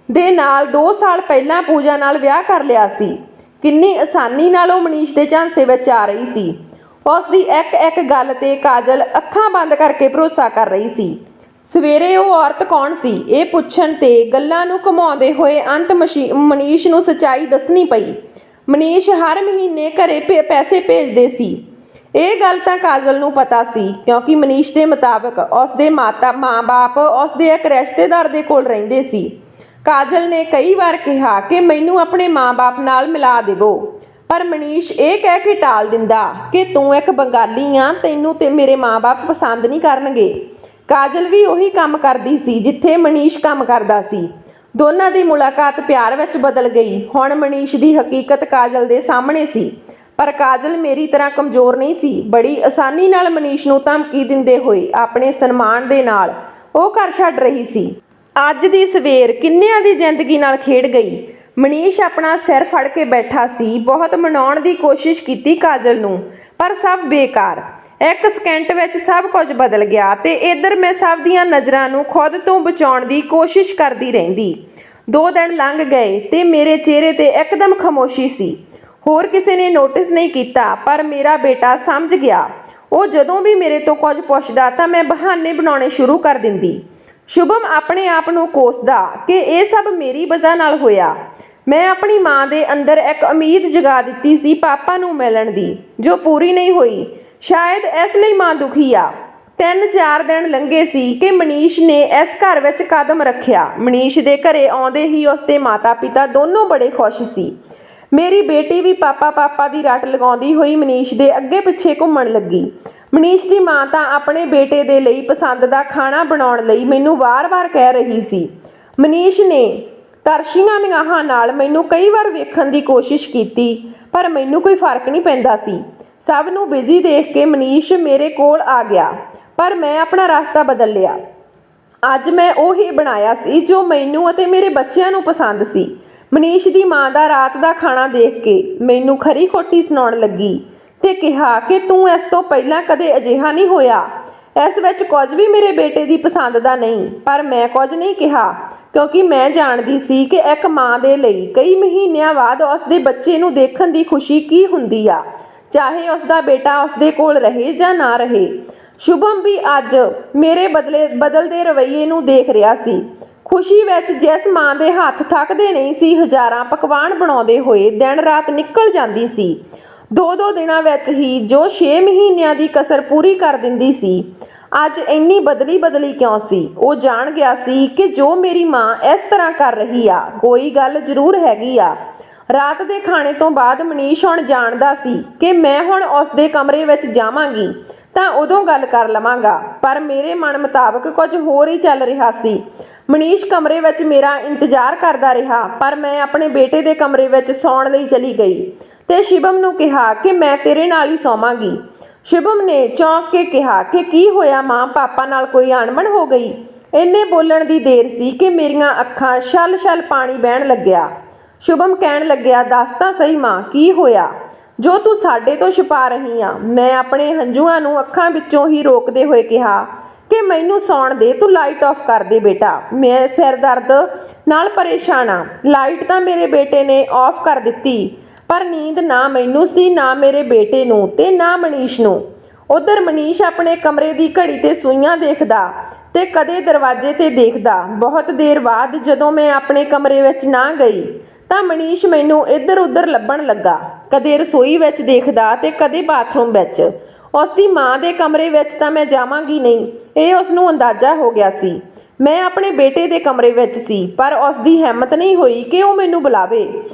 S1: ਦੇ ਨਾਲ 2 ਸਾਲ ਪਹਿਲਾਂ ਪੂਜਾ ਨਾਲ ਵਿਆਹ ਕਰ ਲਿਆ ਸੀ। ਕਿੰਨੀ ਆਸਾਨੀ ਨਾਲ ਉਹ ਮਨੀਸ਼ ਦੇ ਝਾਂਸੇ ਵਿੱਚ ਆ ਰਹੀ ਸੀ। ਉਸ ਦੀ ਇੱਕ ਗੱਲ ਤੇ ਕਾਜਲ ਅੱਖਾਂ ਬੰਦ ਕਰਕੇ ਭਰੋਸਾ ਕਰ ਰਹੀ ਸੀ। ਸਵੇਰੇ ਉਹ ਔਰਤ ਕੌਣ ਸੀ, ਇਹ ਪੁੱਛਣ ਤੇ ਗੱਲਾਂ ਨੂੰ ਘੁਮਾਉਂਦੇ ਹੋਏ ਅੰਤ ਮਨੀਸ਼ ਨੂੰ ਸੱਚਾਈ ਦੱਸਣੀ ਪਈ। ਮਨੀਸ਼ ਹਰ ਮਹੀਨੇ ਘਰੇ ਪੈਸੇ ਭੇਜਦੇ ਸੀ। ਇਹ ਗੱਲ ਤਾਂ ਕਾਜਲ ਨੂੰ ਪਤਾ ਸੀ, ਕਿਉਂਕਿ ਮਨੀਸ਼ ਦੇ ਮੁਤਾਬਕ ਉਸ ਦੇ ਮਾਂ-ਬਾਪ ਉਸ ਦੇ ਇੱਕ ਰਿਸ਼ਤੇਦਾਰ ਦੇ ਕੋਲ ਰਹਿੰਦੇ ਸੀ। ਕਾਜਲ ਨੇ ਕਈ ਵਾਰ ਕਿਹਾ ਕਿ ਮੈਨੂੰ ਆਪਣੇ ਮਾਂ-ਬਾਪ ਨਾਲ ਮਿਲਾ ਦੇਵੋ, ਪਰ ਮਨੀਸ਼ ਇਹ ਕਹਿ ਕੇ ਟਾਲ ਦਿੰਦਾ ਕਿ ਤੂੰ ਇੱਕ ਬੰਗਾਲੀ ਆ, ਤੈਨੂੰ ਤੇ ਮੇਰੇ ਮਾਂ-ਬਾਪ ਪਸੰਦ ਨਹੀਂ ਕਰਨਗੇ। ਕਾਜਲ ਵੀ ਉਹੀ ਕੰਮ ਕਰਦੀ ਸੀ ਜਿੱਥੇ ਮਨੀਸ਼ ਕੰਮ ਕਰਦਾ ਸੀ। ਦੋਨਾਂ ਦੀ ਮੁਲਾਕਾਤ ਪਿਆਰ ਵਿੱਚ ਬਦਲ ਗਈ। ਹੁਣ ਮਨੀਸ਼ ਦੀ ਹਕੀਕਤ ਕਾਜਲ ਦੇ ਸਾਹਮਣੇ ਸੀ, ਪਰ ਕਾਜਲ ਮੇਰੀ ਤਰ੍ਹਾਂ ਕਮਜ਼ੋਰ ਨਹੀਂ ਸੀ। ਬੜੀ ਆਸਾਨੀ ਨਾਲ ਮਨੀਸ਼ ਨੂੰ ਧਮਕੀ ਦਿੰਦੇ ਹੋਏ ਆਪਣੇ ਸਨਮਾਨ ਦੇ ਨਾਲ ਉਹ ਘਰ ਛੱਡ ਰਹੀ ਸੀ। ਅੱਜ ਦੀ ਸਵੇਰ ਕਿੰਨਿਆਂ ਦੀ ਜ਼ਿੰਦਗੀ ਨਾਲ ਖੇਡ ਗਈ। ਮਨੀਸ਼ ਆਪਣਾ ਸਿਰ ਫੜ ਕੇ ਬੈਠਾ ਸੀ। ਬਹੁਤ ਮਨਾਉਣ ਦੀ ਕੋਸ਼ਿਸ਼ ਕੀਤੀ ਕਾਜਲ ਨੂੰ, ਪਰ ਸਭ ਬੇਕਾਰ। ਇੱਕ ਸਕਿੰਟ ਵਿੱਚ ਸਭ ਕੁਝ ਬਦਲ ਗਿਆ ਤੇ ਇੱਧਰ ਮੈਂ ਸਭ ਦੀਆਂ ਨਜ਼ਰਾਂ ਨੂੰ ਖੁਦ ਤੋਂ ਬਚਾਉਣ ਦੀ ਕੋਸ਼ਿਸ਼ ਕਰਦੀ ਰਹਿੰਦੀ। 2 ਦਿਨ ਲੰਘ ਗਏ ਤੇ ਮੇਰੇ ਚਿਹਰੇ ਤੇ ਇੱਕਦਮ ਖਾਮੋਸ਼ੀ ਸੀ। ਹੋਰ ਕਿਸੇ ਨੇ ਨੋਟਿਸ ਨਹੀਂ ਕੀਤਾ, ਪਰ ਮੇਰਾ ਬੇਟਾ ਸਮਝ ਗਿਆ। ਉਹ ਜਦੋਂ ਵੀ ਮੇਰੇ ਤੋਂ ਕੁਝ ਪੁੱਛਦਾ ਤਾਂ ਮੈਂ ਬਹਾਨੇ ਬਣਾਉਣੇ ਸ਼ੁਰੂ ਕਰ ਦਿੰਦੀ। ਸ਼ੁਭਮ ਆਪਣੇ ਆਪ ਨੂੰ ਕੋਸਦਾ ਕਿ ਇਹ ਸਭ ਮੇਰੀ ਵਜ੍ਹਾ ਨਾਲ ਹੋਇਆ। ਮੈਂ ਆਪਣੀ ਮਾਂ ਦੇ ਅੰਦਰ ਇੱਕ ਉਮੀਦ ਜਗਾ ਦਿੱਤੀ ਸੀ ਪਾਪਾ ਨੂੰ ਮਿਲਣ ਦੀ, ਜੋ ਪੂਰੀ ਨਹੀਂ ਹੋਈ। ਸ਼ਾਇਦ ਇਸ ਲਈ ਮਾਂ ਦੁਖੀ ਆ। 3-4 ਦਿਨ ਲੰਘੇ ਸੀ ਕਿ ਮਨੀਸ਼ ਨੇ ਇਸ ਘਰ ਵਿੱਚ ਕਦਮ ਰੱਖਿਆ। ਮਨੀਸ਼ ਦੇ ਘਰੇ ਆਉਂਦੇ ਹੀ ਉਸਦੇ ਮਾਤਾ-ਪਿਤਾ ਦੋਨੋਂ ਬੜੇ ਖੁਸ਼ ਸੀ। ਮੇਰੀ ਬੇਟੀ ਵੀ ਪਾਪਾ ਦੀ ਰੱਟ ਲਗਾਉਂਦੀ ਹੋਈ ਮਨੀਸ਼ ਦੇ ਅੱਗੇ ਪਿੱਛੇ ਘੁੰਮਣ ਲੱਗੀ। ਮਨੀਸ਼ ਦੀ ਮਾਂ ਤਾਂ ਆਪਣੇ ਬੇਟੇ ਦੇ ਲਈ ਪਸੰਦ ਦਾ ਖਾਣਾ ਬਣਾਉਣ ਲਈ ਮੈਨੂੰ ਵਾਰ-ਵਾਰ ਕਹਿ ਰਹੀ ਸੀ। ਮਨੀਸ਼ ਨੇ ਤਰਸ਼ੀਆਂ ਨਿਗਾਹਾਂ ਨਾਲ ਮੈਨੂੰ ਕਈ ਵਾਰ ਵੇਖਣ ਦੀ ਕੋਸ਼ਿਸ਼ ਕੀਤੀ, ਪਰ ਮੈਨੂੰ ਕੋਈ ਫਰਕ ਨਹੀਂ ਪੈਂਦਾ ਸੀ। ਸਭ ਨੂੰ ਬਿਜ਼ੀ ਦੇਖ ਕੇ ਮਨੀਸ਼ ਮੇਰੇ ਕੋਲ ਆ ਗਿਆ, ਪਰ ਮੈਂ ਆਪਣਾ ਰਸਤਾ ਬਦਲ ਲਿਆ। ਅੱਜ ਮੈਂ ਉਹੀ ਬਣਾਇਆ ਸੀ ਜੋ ਮੈਨੂੰ ਅਤੇ ਮੇਰੇ ਬੱਚਿਆਂ ਨੂੰ ਪਸੰਦ ਸੀ। ਮਨੀਸ਼ ਦੀ ਮਾਂ ਦਾ ਰਾਤ ਦਾ ਖਾਣਾ ਦੇਖ ਕੇ ਮੈਨੂੰ ਖਰੀ ਖੋਟੀ ਸੁਣਾਉਣ ਲੱਗੀ ਤੇ ਕਿਹਾ ਕਿ ਤੂੰ ਇਸ ਤੋਂ ਪਹਿਲਾਂ ਕਦੇ ਅਜਿਹਾ ਨਹੀਂ ਹੋਇਆ। ਇਸ ਵਿੱਚ ਕੁਝ ਵੀ ਮੇਰੇ ਬੇਟੇ ਦੀ ਪਸੰਦ ਦਾ ਨਹੀਂ, ਪਰ ਮੈਂ ਕੁਝ ਨਹੀਂ ਕਿਹਾ ਕਿਉਂਕਿ ਮੈਂ ਜਾਣਦੀ ਸੀ ਕਿ ਇੱਕ ਮਾਂ ਦੇ ਲਈ ਕਈ ਮਹੀਨਿਆਂ ਬਾਅਦ ਉਸਦੇ ਬੱਚੇ ਨੂੰ ਦੇਖਣ ਦੀ ਖੁਸ਼ੀ ਕੀ ਹੁੰਦੀ ਆ, ਚਾਹੇ ਉਸਦਾ ਬੇਟਾ ਉਸਦੇ ਕੋਲ ਰਹੇ ਜਾਂ ਨਾ ਰਹੇ। ਸ਼ੁਭਮ ਵੀ ਅੱਜ ਮੇਰੇ ਬਦਲਦੇ ਰਵੱਈਏ ਨੂੰ ਦੇਖ ਰਿਹਾ ਸੀ। ਖੁਸ਼ੀ ਵਿੱਚ ਜਿਸ ਮਾਂ ਦੇ ਹੱਥ ਥੱਕਦੇ ਨਹੀਂ ਸੀ, ਹਜ਼ਾਰਾਂ ਪਕਵਾਨ ਬਣਾਉਂਦੇ ਹੋਏ ਦਿਨ ਰਾਤ ਨਿਕਲ ਜਾਂਦੀ ਸੀ। 2-2 ਦਿਨਾਂ ਵਿੱਚ ਹੀ ਜੋ 6 ਮਹੀਨਿਆਂ ਦੀ ਕਸਰ ਪੂਰੀ ਕਰ ਦਿੰਦੀ ਸੀ, ਅੱਜ ਇੰਨੀ ਬਦਲੀ ਕਿਉਂ ਸੀ? ਉਹ ਜਾਣ ਗਿਆ ਸੀ ਕਿ ਜੋ ਮੇਰੀ ਮਾਂ ਇਸ ਤਰ੍ਹਾਂ ਕਰ ਰਹੀ ਆ, ਕੋਈ ਗੱਲ ਜ਼ਰੂਰ ਹੈਗੀ ਆ। ਰਾਤ ਦੇ ਖਾਣੇ ਤੋਂ ਬਾਅਦ ਮਨੀਸ਼ ਹੁਣ ਜਾਣਦਾ ਸੀ ਕਿ ਮੈਂ ਹੁਣ ਉਸ ਦੇ ਕਮਰੇ ਵਿੱਚ ਜਾਵਾਂਗੀ ਤਾਂ ਉਦੋਂ ਗੱਲ ਕਰ ਲਵਾਂਗਾ, ਪਰ ਮੇਰੇ ਮਨ ਮੁਤਾਬਕ ਕੁਝ ਹੋਰ ਹੀ ਚੱਲ ਰਿਹਾ ਸੀ। ਮਨੀਸ਼ ਕਮਰੇ ਵਿੱਚ ਮੇਰਾ ਇੰਤਜ਼ਾਰ ਕਰਦਾ ਰਿਹਾ, ਪਰ ਮੈਂ ਆਪਣੇ ਬੇਟੇ ਦੇ ਕਮਰੇ ਵਿੱਚ ਸੌਣ ਲਈ ਚਲੀ ਗਈ ਤੇ ਸ਼ਿਵਮ ਨੂੰ ਕਿਹਾ ਕਿ ਮੈਂ ਤੇਰੇ ਨਾਲ ਹੀ ਸੌਵਾਂਗੀ। ਸ਼ਿਵਮ ਨੇ ਚੌਂਕ ਕੇ ਕਿਹਾ ਕਿ ਕੀ ਹੋਇਆ ਮਾਂ, ਪਾਪਾ ਨਾਲ ਕੋਈ ਅਣਬਣ ਹੋ ਗਈ? ਇੰਨੇ ਬੋਲਣ ਦੀ ਦੇਰ ਸੀ ਕਿ ਮੇਰੀਆਂ ਅੱਖਾਂ ਛਲ-ਛਲ ਪਾਣੀ ਵਹਿਣ ਲੱਗਿਆ। ਸ਼ੁਭਮ ਕਹਿਣ ਲੱਗਿਆ, ਦੱਸ ਤਾਂ ਸਹੀ ਮਾਂ, ਕੀ ਹੋਇਆ ਜੋ ਤੂੰ ਸਾਡੇ ਤੋਂ ਛੁਪਾ ਰਹੀ ਆ? ਮੈਂ ਆਪਣੇ ਹੰਝੂਆਂ ਨੂੰ ਅੱਖਾਂ ਵਿੱਚੋਂ ਹੀ ਰੋਕਦੇ ਹੋਏ ਕਿਹਾ ਕਿ ਮੈਨੂੰ ਸੌਣ ਦੇ, ਤੂੰ ਲਾਈਟ ਆਫ ਕਰ ਦੇ ਬੇਟਾ, ਮੈਂ ਸਿਰ ਦਰਦ ਨਾਲ ਪਰੇਸ਼ਾਨ ਆ। ਲਾਈਟ ਤਾਂ ਮੇਰੇ ਬੇਟੇ ਨੇ ਆਫ ਕਰ ਦਿੱਤੀ, ਪਰ ਨੀਂਦ ਨਾ ਮੈਨੂੰ ਸੀ, ਨਾ ਮੇਰੇ ਬੇਟੇ ਨੂੰ ਤੇ ਨਾ ਮਨੀਸ਼ ਨੂੰ। ਉਧਰ ਮਨੀਸ਼ ਆਪਣੇ ਕਮਰੇ ਦੀ ਘੜੀ ਤੇ ਸੂਈਆਂ ਦੇਖਦਾ ਤੇ ਕਦੇ ਦਰਵਾਜ਼ੇ ਤੇ ਦੇਖਦਾ। ਬਹੁਤ ਦੇਰ ਬਾਅਦ ਜਦੋਂ ਮੈਂ ਆਪਣੇ ਕਮਰੇ ਵਿੱਚ ਨਾ ਗਈ ਤਾਂ ਮਨੀਸ਼ ਮੈਨੂੰ ਇੱਧਰ ਉੱਧਰ ਲੱਭਣ ਲੱਗਾ। ਕਦੇ ਰਸੋਈ ਵਿੱਚ ਦੇਖਦਾ ਤੇ ਕਦੇ ਬਾਥਰੂਮ ਵਿੱਚ। ਉਸ ਦੀ ਮਾਂ ਦੇ ਕਮਰੇ ਵਿੱਚ ਤਾਂ ਮੈਂ ਜਾਵਾਂਗੀ ਨਹੀਂ, ਇਹ ਉਸ ਨੂੰ ਅੰਦਾਜ਼ਾ ਹੋ ਗਿਆ ਸੀ। ਮੈਂ ਆਪਣੇ ਬੇਟੇ ਦੇ ਕਮਰੇ ਵਿੱਚ ਸੀ, ਪਰ ਉਸ ਦੀ ਹਿੰਮਤ ਨਹੀਂ ਹੋਈ ਕਿ ਉਹ ਮੈਨੂੰ ਬੁਲਾਵੇ।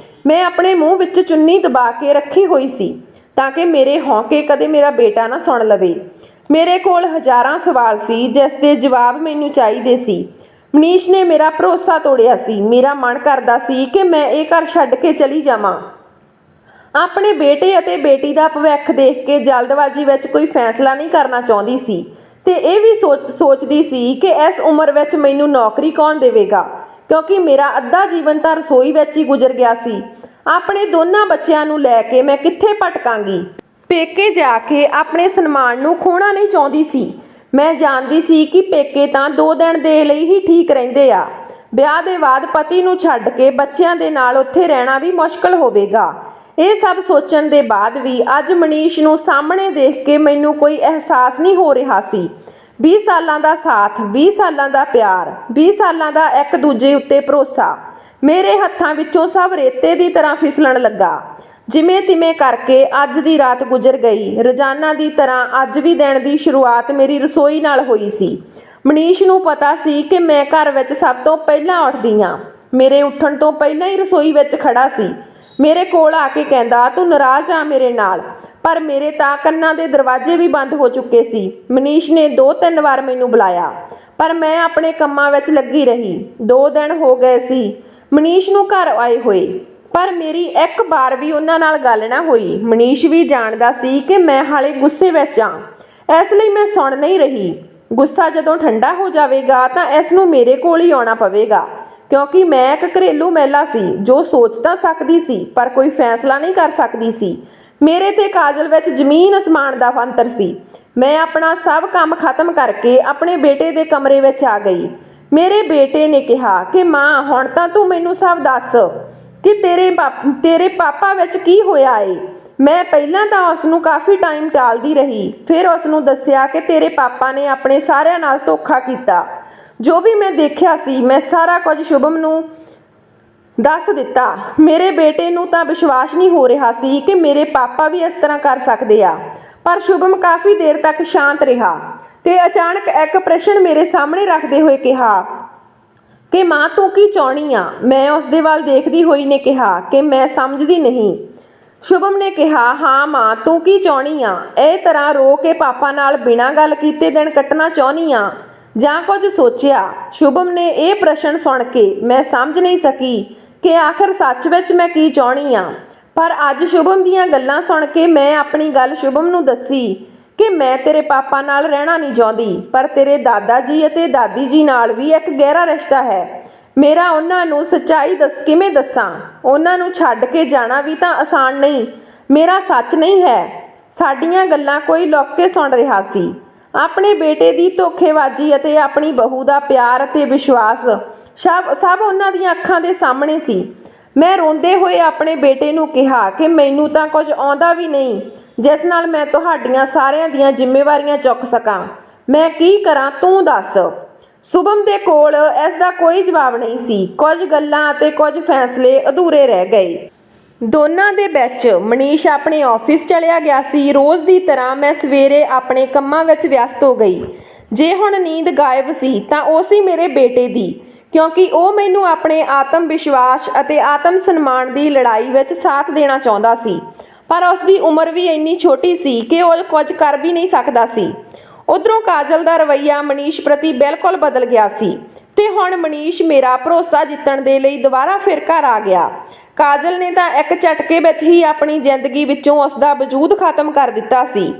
S1: ਮੈਂ ਆਪਣੇ ਮੂੰਹ ਵਿੱਚ ਚੁੰਨੀ ਦਬਾ ਕੇ ਰੱਖੀ ਹੋਈ ਸੀ ਤਾਂ ਕਿ ਮੇਰੇ ਹੌਂਕੇ ਕਦੇ ਮੇਰਾ ਬੇਟਾ ਨਾ ਸੁਣ ਲਵੇ। ਮੇਰੇ ਕੋਲ ਹਜ਼ਾਰਾਂ ਸਵਾਲ ਸੀ ਜਿਸ ਦੇ ਜਵਾਬ ਮੈਨੂੰ ਚਾਹੀਦੇ ਸੀ। ਮਨੀਸ਼ ਨੇ ਮੇਰਾ ਭਰੋਸਾ ਤੋੜਿਆ ਸੀ। ਮੇਰਾ ਮਨ ਕਰਦਾ ਸੀ ਕਿ ਮੈਂ ਇਹ ਘਰ ਛੱਡ ਕੇ ਚਲੀ ਜਾਵਾਂ। ਆਪਣੇ ਬੇਟੇ ਅਤੇ ਬੇਟੀ ਦਾ ਭਵਿੱਖ ਦੇਖ ਕੇ ਜਲਦਬਾਜ਼ੀ ਵਿੱਚ ਕੋਈ ਫੈਸਲਾ ਨਹੀਂ ਕਰਨਾ ਚਾਹੁੰਦੀ ਸੀ ਤੇ ਇਹ ਵੀ ਸੋਚਦੀ ਸੀ ਕਿ ਇਸ ਉਮਰ ਵਿੱਚ ਮੈਨੂੰ ਨੌਕਰੀ ਕੌਣ ਦੇਵੇਗਾ, ਕਿਉਂਕਿ ਮੇਰਾ ਅੱਧਾ ਜੀਵਨ ਤਾਂ ਰਸੋਈ ਵਿੱਚ ਹੀ ਗੁਜ਼ਰ ਗਿਆ ਸੀ। ਆਪਣੇ ਦੋਨਾਂ ਬੱਚਿਆਂ ਨੂੰ ਲੈ ਕੇ ਮੈਂ ਕਿੱਥੇ ਭਟਕਾਂਗੀ। ਪੇਕੇ ਜਾ ਕੇ ਆਪਣੇ ਸਨਮਾਨ ਨੂੰ ਖੋਣਾ ਨਹੀਂ ਚਾਹੁੰਦੀ ਸੀ। ਮੈਂ ਜਾਣਦੀ ਸੀ ਕਿ ਪੇਕੇ ਤਾਂ 2 ਦਿਨ ਦੇ ਲਈ ਹੀ ਠੀਕ ਰਹਿੰਦੇ ਆ। ਵਿਆਹ ਦੇ ਬਾਅਦ ਪਤੀ ਨੂੰ ਛੱਡ ਕੇ ਬੱਚਿਆਂ ਦੇ ਨਾਲ ਉੱਥੇ ਰਹਿਣਾ ਵੀ ਮੁਸ਼ਕਲ ਹੋਵੇਗਾ। ਇਹ ਸਭ ਸੋਚਣ ਦੇ ਬਾਅਦ ਵੀ ਅੱਜ ਮਨੀਸ਼ ਨੂੰ ਸਾਹਮਣੇ ਦੇਖ ਕੇ ਮੈਨੂੰ ਕੋਈ ਅਹਿਸਾਸ ਨਹੀਂ ਹੋ ਰਿਹਾ ਸੀ। 20 ਸਾਲਾਂ ਦਾ ਸਾਥ, 20 ਸਾਲਾਂ ਦਾ ਪਿਆਰ, 20 ਸਾਲਾਂ ਦਾ ਇੱਕ ਦੂਜੇ ਉੱਤੇ ਭਰੋਸਾ ਮੇਰੇ ਹੱਥਾਂ ਵਿੱਚੋਂ ਸਭ ਰੇਤੇ ਦੀ ਤਰ੍ਹਾਂ ਫਿਸਲਣ ਲੱਗਾ। ਜਿਵੇਂ ਤਿਵੇਂ ਕਰਕੇ ਅੱਜ ਦੀ ਰਾਤ ਗੁਜ਼ਰ ਗਈ। ਰੋਜ਼ਾਨਾ ਦੀ ਤਰ੍ਹਾਂ ਅੱਜ ਵੀ ਦਿਨ ਦੀ ਸ਼ੁਰੂਆਤ ਮੇਰੀ ਰਸੋਈ ਨਾਲ ਹੋਈ ਸੀ। ਮਨੀਸ਼ ਨੂੰ ਪਤਾ ਸੀ ਕਿ ਮੈਂ ਘਰ ਵਿੱਚ ਸਭ ਤੋਂ ਪਹਿਲਾਂ ਉੱਠਦੀ ਹਾਂ। ਮੇਰੇ ਉੱਠਣ ਤੋਂ ਪਹਿਲਾਂ ਹੀ ਰਸੋਈ ਵਿੱਚ ਖੜਾ ਸੀ। ਮੇਰੇ ਕੋਲ ਆ ਕੇ ਕਹਿੰਦਾ, ਤੂੰ ਨਾਰਾਜ਼ ਆ ਮੇਰੇ ਨਾਲ, ਪਰ ਮੇਰੇ ਤਾਂ ਕੰਨਾਂ ਦੇ ਦਰਵਾਜ਼ੇ ਵੀ ਬੰਦ ਹੋ ਚੁੱਕੇ ਸੀ। ਮਨੀਸ਼ ਨੇ 2-3 ਵਾਰ ਮੈਨੂੰ ਬੁਲਾਇਆ, ਪਰ ਮੈਂ ਆਪਣੇ ਕੰਮਾਂ ਵਿੱਚ ਲੱਗੀ ਰਹੀ। 2 ਦਿਨ ਹੋ ਗਏ ਸੀ ਮਨੀਸ਼ ਨੂੰ ਘਰ ਆਏ ਹੋਏ, ਪਰ ਮੇਰੀ ਇੱਕ ਵਾਰ ਵੀ ਉਹਨਾਂ ਨਾਲ ਗੱਲ ਨਾ ਹੋਈ। ਮਨੀਸ਼ ਵੀ ਜਾਣਦਾ ਸੀ ਕਿ ਮੈਂ ਹਾਲੇ ਗੁੱਸੇ ਵਿੱਚ ਆ, ਇਸ ਲਈ ਮੈਂ ਸੁਣ ਨਹੀਂ ਰਹੀ। ਗੁੱਸਾ ਜਦੋਂ ਠੰਡਾ ਹੋ ਜਾਵੇਗਾ ਤਾਂ ਇਸ ਨੂੰ ਮੇਰੇ ਕੋਲ ਹੀ ਆਉਣਾ ਪਵੇਗਾ, ਕਿਉਂਕਿ ਮੈਂ ਇੱਕ ਘਰੇਲੂ ਮਹਿਲਾ ਸੀ ਜੋ ਸੋਚ ਤਾਂ ਸਕਦੀ ਸੀ ਪਰ ਕੋਈ ਫੈਸਲਾ ਨਹੀਂ ਕਰ ਸਕਦੀ ਸੀ। ਮੇਰੇ ਤੇ ਕਾਜਲ ਵਿੱਚ ਜ਼ਮੀਨ ਅਸਮਾਨ ਦਾ ਅੰਤਰ ਸੀ। ਮੈਂ ਆਪਣਾ ਸਭ ਕੰਮ ਖਤਮ ਕਰਕੇ ਆਪਣੇ ਬੇਟੇ ਦੇ ਕਮਰੇ ਵਿੱਚ ਆ ਗਈ। ਮੇਰੇ ਬੇਟੇ ਨੇ ਕਿਹਾ ਕਿ ਮਾਂ, ਹੁਣ ਤਾਂ ਤੂੰ ਮੈਨੂੰ ਸਭ ਦੱਸ ਕਿ ਤੇਰੇ ਪਾਪਾ ਵਿੱਚ ਕੀ ਹੋਇਆ ਏ। ਮੈਂ ਪਹਿਲਾਂ ਤਾਂ ਉਸ ਨੂੰ ਕਾਫੀ ਟਾਈਮ ਟਾਲਦੀ ਰਹੀ, ਫਿਰ ਉਸ ਨੂੰ ਦੱਸਿਆ ਕਿ ਤੇਰੇ ਪਾਪਾ ਨੇ ਆਪਣੇ ਸਾਰਿਆਂ ਨਾਲ ਧੋਖਾ ਕੀਤਾ। ਜੋ ਵੀ ਮੈਂ ਦੇਖਿਆ ਸੀ ਮੈਂ ਸਾਰਾ ਕੁਝ ਸ਼ੁਭਮ ਨੂੰ ਦੱਸ ਦਿੱਤਾ। ਮੇਰੇ ਬੇਟੇ ਨੂੰ ਤਾਂ ਵਿਸ਼ਵਾਸ ਨਹੀਂ ਹੋ ਰਿਹਾ ਸੀ ਕਿ ਮੇਰੇ ਪਾਪਾ ਵੀ ਇਸ ਤਰ੍ਹਾਂ ਕਰ ਸਕਦੇ ਆ, ਪਰ ਸ਼ੁਭਮ ਕਾਫੀ ਦੇਰ ਤੱਕ ਸ਼ਾਂਤ ਰਿਹਾ ਤੇ ਅਚਾਨਕ ਇੱਕ ਪ੍ਰਸ਼ਨ ਮੇਰੇ ਸਾਹਮਣੇ ਰੱਖਦੇ ਹੋਏ ਕਿਹਾ ਕਿ ਮਾਂ, ਤੂੰ ਕੀ ਚਾਹੁੰਦੀ ਆ। ਮੈਂ ਉਸ ਦੇ ਵੱਲ ਦੇਖਦੀ ਹੋਈ ਨੇ ਕਿਹਾ ਕਿ ਮੈਂ ਸਮਝਦੀ ਨਹੀਂ। ਸ਼ੁਭਮ ਨੇ ਕਿਹਾ, ਹਾਂ ਮਾਂ, ਤੂੰ ਕੀ ਚਾਹੁੰਦੀ ਆ। ਇਹ ਤਰ੍ਹਾਂ ਰੋ ਕੇ ਪਾਪਾ ਨਾਲ ਬਿਨਾਂ ਗੱਲ ਕੀਤੇ ਦਿਨ ਕੱਟਣਾ ਚਾਹੁੰਦੀ ਆ ਜਾਂ ਕੁਝ ਸੋਚਿਆ। ਸ਼ੁਭਮ ਨੇ ਇਹ ਪ੍ਰਸ਼ਨ ਸੁਣ ਕੇ ਮੈਂ ਸਮਝ ਨਹੀਂ ਸਕੀ ਕਿ ਆਖਰ ਸੱਚ ਵਿੱਚ ਮੈਂ ਕੀ ਚਾਹੁੰਦੀ ਆ, ਪਰ ਅੱਜ ਸ਼ੁਭਮ ਦੀਆਂ ਗੱਲਾਂ ਸੁਣ ਕੇ ਮੈਂ ਆਪਣੀ ਗੱਲ ਸ਼ੁਭਮ ਨੂੰ ਦੱਸੀ ਕਿ ਮੈਂ ਤੇਰੇ ਪਾਪਾ ਨਾਲ ਰਹਿਣਾ ਨਹੀਂ ਚਾਹੁੰਦੀ, ਪਰ ਤੇਰੇ ਦਾਦਾ ਜੀ ਅਤੇ ਦਾਦੀ ਜੀ ਨਾਲ ਵੀ ਇੱਕ ਗਹਿਰਾ ਰਿਸ਼ਤਾ ਹੈ। ਮੇਰਾ ਉਹਨਾਂ ਨੂੰ ਸੱਚਾਈ ਕਿਵੇਂ ਦੱਸਾਂ। ਉਹਨਾਂ ਨੂੰ ਛੱਡ ਕੇ ਜਾਣਾ ਵੀ ਤਾਂ ਆਸਾਨ ਨਹੀਂ। ਮੇਰਾ ਸੱਚ ਨਹੀਂ ਹੈ। ਸਾਡੀਆਂ ਗੱਲਾਂ ਕੋਈ ਲੁੱਕ ਕੇ ਸੁਣ ਰਿਹਾ ਸੀ। ਆਪਣੇ ਬੇਟੇ ਦੀ ਧੋਖੇਬਾਜ਼ੀ ਅਤੇ ਆਪਣੀ ਬਹੂ ਦਾ ਪਿਆਰ ਅਤੇ ਵਿਸ਼ਵਾਸ ਸਭ ਉਹਨਾਂ ਦੀਆਂ ਅੱਖਾਂ ਦੇ ਸਾਹਮਣੇ ਸੀ। ਮੈਂ ਰੋਂਦੇ ਹੋਏ ਆਪਣੇ ਬੇਟੇ ਨੂੰ ਕਿਹਾ ਕਿ ਮੈਨੂੰ ਤਾਂ ਕੁਝ ਆਉਂਦਾ ਵੀ ਨਹੀਂ ਜਿਸ ਨਾਲ ਮੈਂ ਤੁਹਾਡੀਆਂ ਸਾਰਿਆਂ ਦੀਆਂ ਜ਼ਿੰਮੇਵਾਰੀਆਂ ਚੁੱਕ ਸਕਾਂ। ਮੈਂ ਕੀ ਕਰਾਂ, ਤੂੰ ਦੱਸ। ਸ਼ੁਭਮ ਦੇ ਕੋਲ ਇਸ ਦਾ ਕੋਈ ਜਵਾਬ ਨਹੀਂ ਸੀ। ਕੁਝ ਗੱਲਾਂ ਅਤੇ ਕੁਝ ਫੈਸਲੇ ਅਧੂਰੇ ਰਹਿ ਗਏ। ਦੋਨਾਂ ਦੇ ਵਿੱਚ ਮਨੀਸ਼ ਆਪਣੇ ਆਫਿਸ ਚਲਿਆ ਗਿਆ ਸੀ। ਰੋਜ਼ ਦੀ ਤਰ੍ਹਾਂ ਮੈਂ ਸਵੇਰੇ ਆਪਣੇ ਕੰਮਾਂ ਵਿੱਚ ਵਿਅਸਤ ਹੋ ਗਈ। ਜੇ ਹੁਣ ਨੀਂਦ ਗਾਇਬ ਸੀ ਤਾਂ ਉਹ ਸੀ ਮੇਰੇ ਬੇਟੇ ਦੀ, ਕਿਉਂਕਿ ਉਹ ਮੈਨੂੰ ਆਪਣੇ ਆਤਮ ਵਿਸ਼ਵਾਸ ਅਤੇ ਆਤਮ ਸਨਮਾਨ ਦੀ ਲੜਾਈ ਵਿੱਚ ਸਾਥ ਦੇਣਾ ਚਾਹੁੰਦਾ ਸੀ, ਪਰ ਉਸ ਦੀ ਉਮਰ ਵੀ ਇੰਨੀ ਛੋਟੀ ਸੀ ਕਿ ਉਹ ਕੁਝ ਕਰ ਵੀ ਨਹੀਂ ਸਕਦਾ ਸੀ। ਉਧਰੋਂ ਕਾਜਲ ਦਾ ਰਵੱਈਆ ਮਨੀਸ਼ ਪ੍ਰਤੀ ਬਿਲਕੁਲ ਬਦਲ ਗਿਆ ਸੀ ਤੇ ਹੁਣ ਮਨੀਸ਼ ਮੇਰਾ ਭਰੋਸਾ ਜਿੱਤਣ ਦੇ ਲਈ ਦੁਬਾਰਾ ਫਿਰ ਘਰ ਆ ਗਿਆ। ਕਾਜਲ ਨੇ ਤਾਂ ਇੱਕ ਝਟਕੇ ਵਿੱਚ ਹੀ ਆਪਣੀ ਜ਼ਿੰਦਗੀ ਵਿੱਚੋਂ ਉਸ ਦਾ ਵਜੂਦ ਖਤਮ ਕਰ ਦਿੱਤਾ ਸੀ।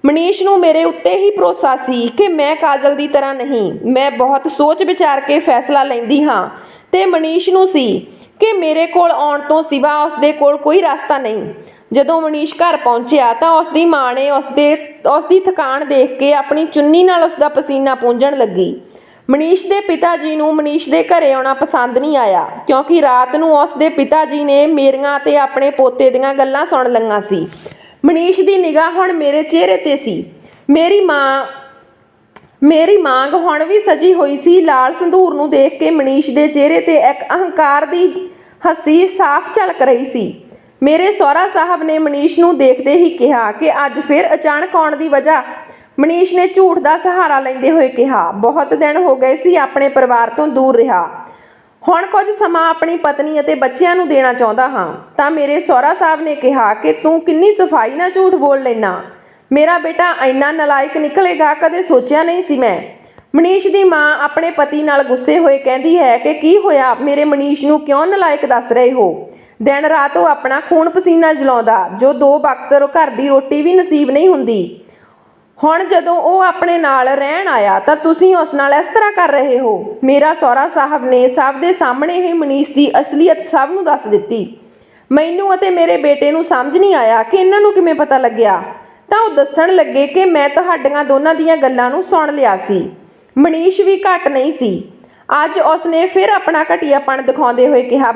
S1: ਮਨੀਸ਼ ਨੂੰ ਮੇਰੇ ਉੱਤੇ ਹੀ ਭਰੋਸਾ ਸੀ ਕਿ ਮੈਂ ਕਾਜਲ ਦੀ ਤਰ੍ਹਾਂ ਨਹੀਂ। ਮੈਂ ਬਹੁਤ ਸੋਚ ਵਿਚਾਰ ਕੇ ਫੈਸਲਾ ਲੈਂਦੀ ਹਾਂ ਤੇ ਮਨੀਸ਼ ਨੂੰ ਸੀ ਕਿ ਮੇਰੇ ਕੋਲ ਆਉਣ ਤੋਂ ਸਿਵਾ ਉਸ ਦੇ ਕੋਲ ਕੋਈ ਰਸਤਾ ਨਹੀਂ। ਜਦੋਂ ਮਨੀਸ਼ ਘਰ ਪਹੁੰਚਿਆ ਤਾਂ ਉਸ ਦੀ ਮਾਂ ਨੇ ਉਸ ਦੀ ਥਕਾਨ ਦੇਖ ਕੇ ਆਪਣੀ ਚੁੰਨੀ ਨਾਲ ਉਸ ਦਾ ਪਸੀਨਾ ਪੂੰਝਣ ਲੱਗੀ। ਮਨੀਸ਼ ਦੇ ਪਿਤਾ ਜੀ ਨੂੰ ਮਨੀਸ਼ ਦੇ ਘਰੇ ਆਉਣਾ ਪਸੰਦ ਨਹੀਂ ਆਇਆ, ਕਿਉਂਕਿ ਰਾਤ ਨੂੰ ਉਸ ਦੇ ਪਿਤਾ ਜੀ ਨੇ ਮੇਰੀਆਂ ਤੇ ਆਪਣੇ ਪੋਤੇ ਦੀਆਂ ਗੱਲਾਂ ਸੁਣ ਲਈਆਂ ਸੀ। ਮਨੀਸ਼ ਦੀ ਨਿਗਾਹ ਹੁਣ ਮੇਰੇ ਚਿਹਰੇ ਤੇ ਸੀ। ਮੇਰੀ ਮਾਂਗ ਹੁਣ ਵੀ ਸਜੀ ਹੋਈ ਸੀ। ਲਾਲ ਸੰਧੂਰ ਨੂੰ ਦੇਖ ਕੇ ਮਨੀਸ਼ ਦੇ ਚਿਹਰੇ ਤੇ ਇੱਕ ਅਹੰਕਾਰ ਦੀ ਹੱਸੀ ਸਾਫ਼ ਝਲਕ ਰਹੀ ਸੀ। ਮੇਰੇ ਸਹੁਰਾ ਸਾਹਿਬ ਨੇ ਮਨੀਸ਼ ਨੂੰ ਦੇਖਦੇ ਹੀ ਕਿਹਾ ਕਿ ਅੱਜ ਫਿਰ ਅਚਾਨਕ ਆਉਣ ਦੀ ਵਜ੍ਹਾ। ਮਨੀਸ਼ ਨੇ ਝੂਠ ਦਾ ਸਹਾਰਾ ਲੈਂਦੇ ਹੋਏ ਕਿਹਾ, ਬਹੁਤ ਦਿਨ ਹੋ ਗਏ ਸੀ ਆਪਣੇ ਪਰਿਵਾਰ ਤੋਂ ਦੂਰ ਰਿਹਾ, ਹੁਣ ਕੁਝ ਸਮਾਂ ਆਪਣੀ ਪਤਨੀ ਅਤੇ ਬੱਚਿਆਂ ਨੂੰ ਦੇਣਾ ਚਾਹੁੰਦਾ ਹਾਂ। ਤਾਂ ਮੇਰੇ ਸਹੁਰਾ ਸਾਹਿਬ ਨੇ ਕਿਹਾ ਕਿ ਤੂੰ ਕਿੰਨੀ ਸਫਾਈ ਨਾਲ ਝੂਠ ਬੋਲ ਲੈਣਾ, ਮੇਰਾ ਬੇਟਾ ਇੰਨਾ ਨਲਾਇਕ ਨਿਕਲੇਗਾ ਕਦੇ ਸੋਚਿਆ ਨਹੀਂ ਸੀ ਮੈਂ। ਮਨੀਸ਼ ਦੀ ਮਾਂ ਆਪਣੇ ਪਤੀ ਨਾਲ ਗੁੱਸੇ ਹੋਏ ਕਹਿੰਦੀ ਹੈ ਕਿ ਕੀ ਹੋਇਆ, ਮੇਰੇ ਮਨੀਸ਼ ਨੂੰ ਕਿਉਂ ਨਲਾਇਕ ਦੱਸ ਰਹੇ ਹੋ? ਦਿਨ ਰਾਤ ਉਹ ਆਪਣਾ ਖੂਨ ਪਸੀਨਾ ਜਲਾਉਂਦਾ, ਜੋ 2 ਵਕਤ ਘਰ ਦੀ ਰੋਟੀ ਵੀ ਨਸੀਬ ਨਹੀਂ ਹੁੰਦੀ। ਹੁਣ ਜਦੋਂ ਉਹ ਆਪਣੇ ਨਾਲ ਰਹਿਣ ਆਇਆ ਤਾਂ ਤੁਸੀਂ ਉਸ ਨਾਲ ਇਸ ਤਰ੍ਹਾਂ ਕਰ ਰਹੇ ਹੋ। ਮੇਰਾ ਸਹੁਰਾ ਸਾਹਿਬ ਨੇ ਸਭ ਦੇ ਸਾਹਮਣੇ ਹੀ ਮਨੀਸ਼ ਦੀ ਅਸਲੀਅਤ ਸਭ ਨੂੰ ਦੱਸ ਦਿੱਤੀ। ਮੈਨੂੰ ਅਤੇ ਮੇਰੇ ਬੇਟੇ ਨੂੰ ਸਮਝ ਨਹੀਂ ਆਇਆ ਕਿ ਇਹਨਾਂ ਨੂੰ ਕਿਵੇਂ ਪਤਾ ਲੱਗਿਆ। ਤਾਂ ਉਹ ਦੱਸਣ ਲੱਗੇ ਕਿ ਮੈਂ ਤੁਹਾਡੀਆਂ ਦੋਨਾਂ ਦੀਆਂ ਗੱਲਾਂ ਨੂੰ ਸੁਣ ਲਿਆ ਸੀ। ਮਨੀਸ਼ ਵੀ ਘੱਟ ਨਹੀਂ ਸੀ। ਅੱਜ ਉਸਨੇ ਫਿਰ ਆਪਣਾ ਘਟੀਆਪਣ ਦਿਖਾਉਂਦੇ ਹੋਏ ਕਿਹਾ,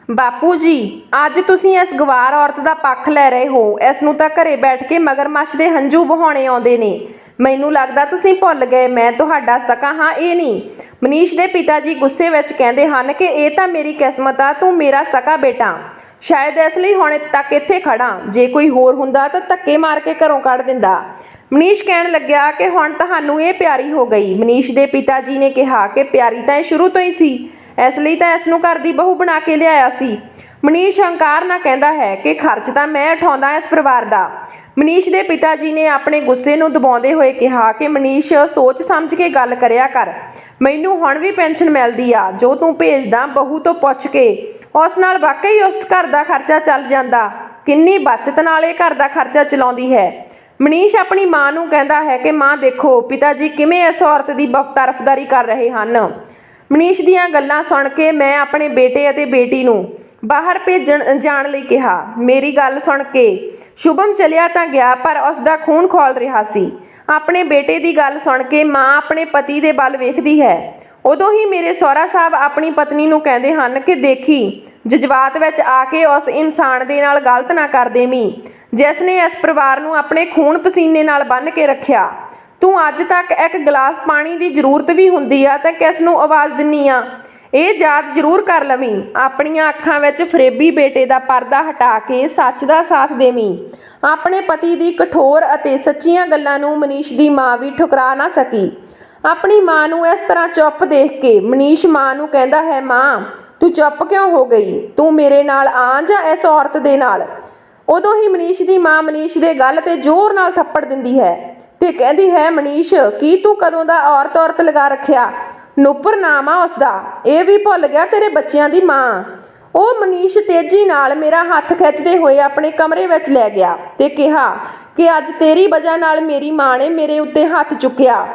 S1: ਬਾਪੂ ਜੀ ਅੱਜ ਤੁਸੀਂ ਇਸ ਗਵਾਰ ਔਰਤ ਦਾ ਪੱਖ ਲੈ ਰਹੇ ਹੋ। ਇਸ ਨੂੰ ਤਾਂ ਘਰੇ ਬੈਠ ਕੇ ਮਗਰਮੱਛ ਦੇ ਹੰਝੂ ਬਹਾਉਣੇ ਆਉਂਦੇ ਨੇ। ਮੈਨੂੰ ਲੱਗਦਾ ਤੁਸੀਂ ਭੁੱਲ ਗਏ ਮੈਂ ਤੁਹਾਡਾ ਸਕਾ ਹਾਂ, ਇਹ ਨਹੀਂ। ਮਨੀਸ਼ ਦੇ ਪਿਤਾ ਜੀ ਗੁੱਸੇ ਵਿੱਚ ਕਹਿੰਦੇ ਹਨ ਕਿ ਇਹ ਤਾਂ ਮੇਰੀ ਕਿਸਮਤ ਆ, ਤੂੰ ਮੇਰਾ ਸਕਾ ਬੇਟਾ। ਸ਼ਾਇਦ ਇਸ ਲਈ ਹੁਣ ਤੱਕ ਇੱਥੇ ਖੜਾ, ਜੇ ਕੋਈ ਹੋਰ ਹੁੰਦਾ ਤਾਂ ਧੱਕੇ ਮਾਰ ਕੇ ਘਰੋਂ ਕੱਢ ਦਿੰਦਾ। ਮਨੀਸ਼ ਕਹਿਣ ਲੱਗਿਆ ਕਿ ਹੁਣ ਤੁਹਾਨੂੰ ਇਹ ਪਿਆਰੀ ਹੋ ਗਈ। ਮਨੀਸ਼ ਦੇ ਪਿਤਾ ਜੀ ਨੇ ਕਿਹਾ ਕਿ ਪਿਆਰੀ ਤਾਂ ਇਹ ਸ਼ੁਰੂ ਤੋਂ ਹੀ ਸੀ, ਇਸ ਲਈ ਤਾਂ ਇਸ ਨੂੰ ਘਰ ਦੀ ਬਹੂ ਬਣਾ ਕੇ ਲਿਆਇਆ ਸੀ। ਮਨੀਸ਼ ਹੰਕਾਰ ਨਾਲ ਕਹਿੰਦਾ ਹੈ ਕਿ ਖਰਚ ਤਾਂ ਮੈਂ ਉਠਾਉਂਦਾ ਇਸ ਪਰਿਵਾਰ ਦਾ। ਮਨੀਸ਼ ਦੇ ਪਿਤਾ ਜੀ ਨੇ ਆਪਣੇ ਗੁੱਸੇ ਨੂੰ ਦਬਾਉਂਦੇ ਹੋਏ ਕਿਹਾ ਕਿ ਮਨੀਸ਼ ਸੋਚ ਸਮਝ ਕੇ ਗੱਲ ਕਰਿਆ ਕਰ। ਮੈਨੂੰ ਹੁਣ ਵੀ ਪੈਨਸ਼ਨ ਮਿਲਦੀ ਆ ਜੋ ਤੂੰ ਭੇਜਦਾ, ਬਹੂ ਤੋਂ ਪੁੱਛ ਕੇ। ਉਸ ਨਾਲ ਵਾਕਈ ਉਸ ਘਰ ਦਾ ਖਰਚਾ ਚੱਲ ਜਾਂਦਾ। ਕਿੰਨੀ ਬਚਤ ਨਾਲ ਇਹ ਘਰ ਦਾ ਖਰਚਾ ਚਲਾਉਂਦੀ ਹੈ। ਮਨੀਸ਼ ਆਪਣੀ ਮਾਂ ਨੂੰ ਕਹਿੰਦਾ ਹੈ ਕਿ ਮਾਂ ਦੇਖੋ ਪਿਤਾ ਜੀ ਕਿਵੇਂ ਇਸ ਔਰਤ ਦੀ ਤਰਫਦਾਰੀ ਕਰ ਰਹੇ ਹਨ। ਮਨੀਸ਼ ਦੀਆਂ ਗੱਲਾਂ ਸੁਣ ਕੇ ਮੈਂ ਆਪਣੇ ਬੇਟੇ ਅਤੇ ਬੇਟੀ ਨੂੰ ਬਾਹਰ ਜਾਣ ਲਈ ਕਿਹਾ। ਮੇਰੀ ਗੱਲ ਸੁਣ ਕੇ ਸ਼ੁਭਮ ਚਲਿਆ ਤਾਂ ਗਿਆ, ਪਰ ਉਸ ਦਾ ਖੂਨ ਖੌਲ ਰਿਹਾ ਸੀ। ਆਪਣੇ ਬੇਟੇ ਦੀ ਗੱਲ ਸੁਣ ਕੇ ਮਾਂ ਆਪਣੇ ਪਤੀ ਦੇ ਵੱਲ ਵੇਖਦੀ ਹੈ। ਉਦੋਂ ਹੀ ਮੇਰੇ ਸਹੁਰਾ ਸਾਹਿਬ ਆਪਣੀ ਪਤਨੀ ਨੂੰ ਕਹਿੰਦੇ ਹਨ ਕਿ ਦੇਖੀ ਜਜ਼ਬਾਤ ਵਿੱਚ ਆ ਕੇ ਉਸ ਇਨਸਾਨ ਦੇ ਨਾਲ ਗਲਤ ਨਾ ਕਰ ਦੇਵੀਂ, ਜਿਸ ਨੇ ਇਸ ਪਰਿਵਾਰ ਨੂੰ ਆਪਣੇ ਖੂਨ ਪਸੀਨੇ ਨਾਲ ਬੰਨ੍ਹ ਕੇ ਰੱਖਿਆ। ਤੂੰ ਅੱਜ ਤੱਕ ਇੱਕ ਗਲਾਸ ਪਾਣੀ ਦੀ ਜ਼ਰੂਰਤ ਵੀ ਹੁੰਦੀ ਆ ਤਾਂ ਕਿਸ ਨੂੰ ਆਵਾਜ਼ ਦਿੰਨੀ ਆ? ਇਹ ਯਾਦ ਜ਼ਰੂਰ ਕਰ ਲਵੀਂ। ਆਪਣੀਆਂ ਅੱਖਾਂ ਵਿੱਚ ਫਰੇਬੀ ਬੇਟੇ ਦਾ ਪਰਦਾ ਹਟਾ ਕੇ ਸੱਚ ਦਾ ਸਾਥ ਦੇਵੀਂ। ਆਪਣੇ ਪਤੀ ਦੀ ਕਠੋਰ ਅਤੇ ਸੱਚੀਆਂ ਗੱਲਾਂ ਨੂੰ ਮਨੀਸ਼ ਦੀ ਮਾਂ ਵੀ ਠੁਕਰਾ ਨਾ ਸਕੀ। ਆਪਣੀ ਮਾਂ ਨੂੰ ਇਸ ਤਰ੍ਹਾਂ ਚੁੱਪ ਦੇਖ ਕੇ ਮਨੀਸ਼ ਮਾਂ ਨੂੰ ਕਹਿੰਦਾ ਹੈ, ਮਾਂ ਤੂੰ ਚੁੱਪ ਕਿਉਂ ਹੋ ਗਈ? ਤੂੰ ਮੇਰੇ ਨਾਲ ਆ ਜਾਂ ਇਸ ਔਰਤ ਦੇ ਨਾਲ? ਉਦੋਂ ਹੀ ਮਨੀਸ਼ ਦੀ ਮਾਂ ਮਨੀਸ਼ ਦੇ ਗਲ ਤੇ ਜ਼ੋਰ ਨਾਲ ਥੱਪੜ ਦਿੰਦੀ ਹੈ ਤੇ ਕਹਿੰਦੀ ਹੈ, ਮਨੀਸ਼ ਕੀ ਤੂੰ ਕਦੋਂ ਦਾ ਔਰਤ ਲਗਾ ਰੱਖਿਆ? ਨੂਪਰ ਨਾਮ ਆ ਉਸਦਾ, ਇਹ ਵੀ ਭੁੱਲ ਗਿਆ ਤੇਰੇ ਬੱਚਿਆਂ ਦੀ ਮਾਂ। ਉਹ ਮਨੀਸ਼ ਤੇਜ਼ੀ ਨਾਲ ਮੇਰਾ ਹੱਥ ਖਿੱਚਦੇ ਹੋਏ ਆਪਣੇ ਕਮਰੇ ਵਿੱਚ ਲੈ ਗਿਆ ਤੇ ਕਿਹਾ ਕਿ ਅੱਜ ਤੇਰੀ ਵਜ੍ਹਾ ਨਾਲ ਮੇਰੀ ਮਾਂ ਨੇ ਮੇਰੇ ਉੱਤੇ ਹੱਥ ਚੁੱਕਿਆ।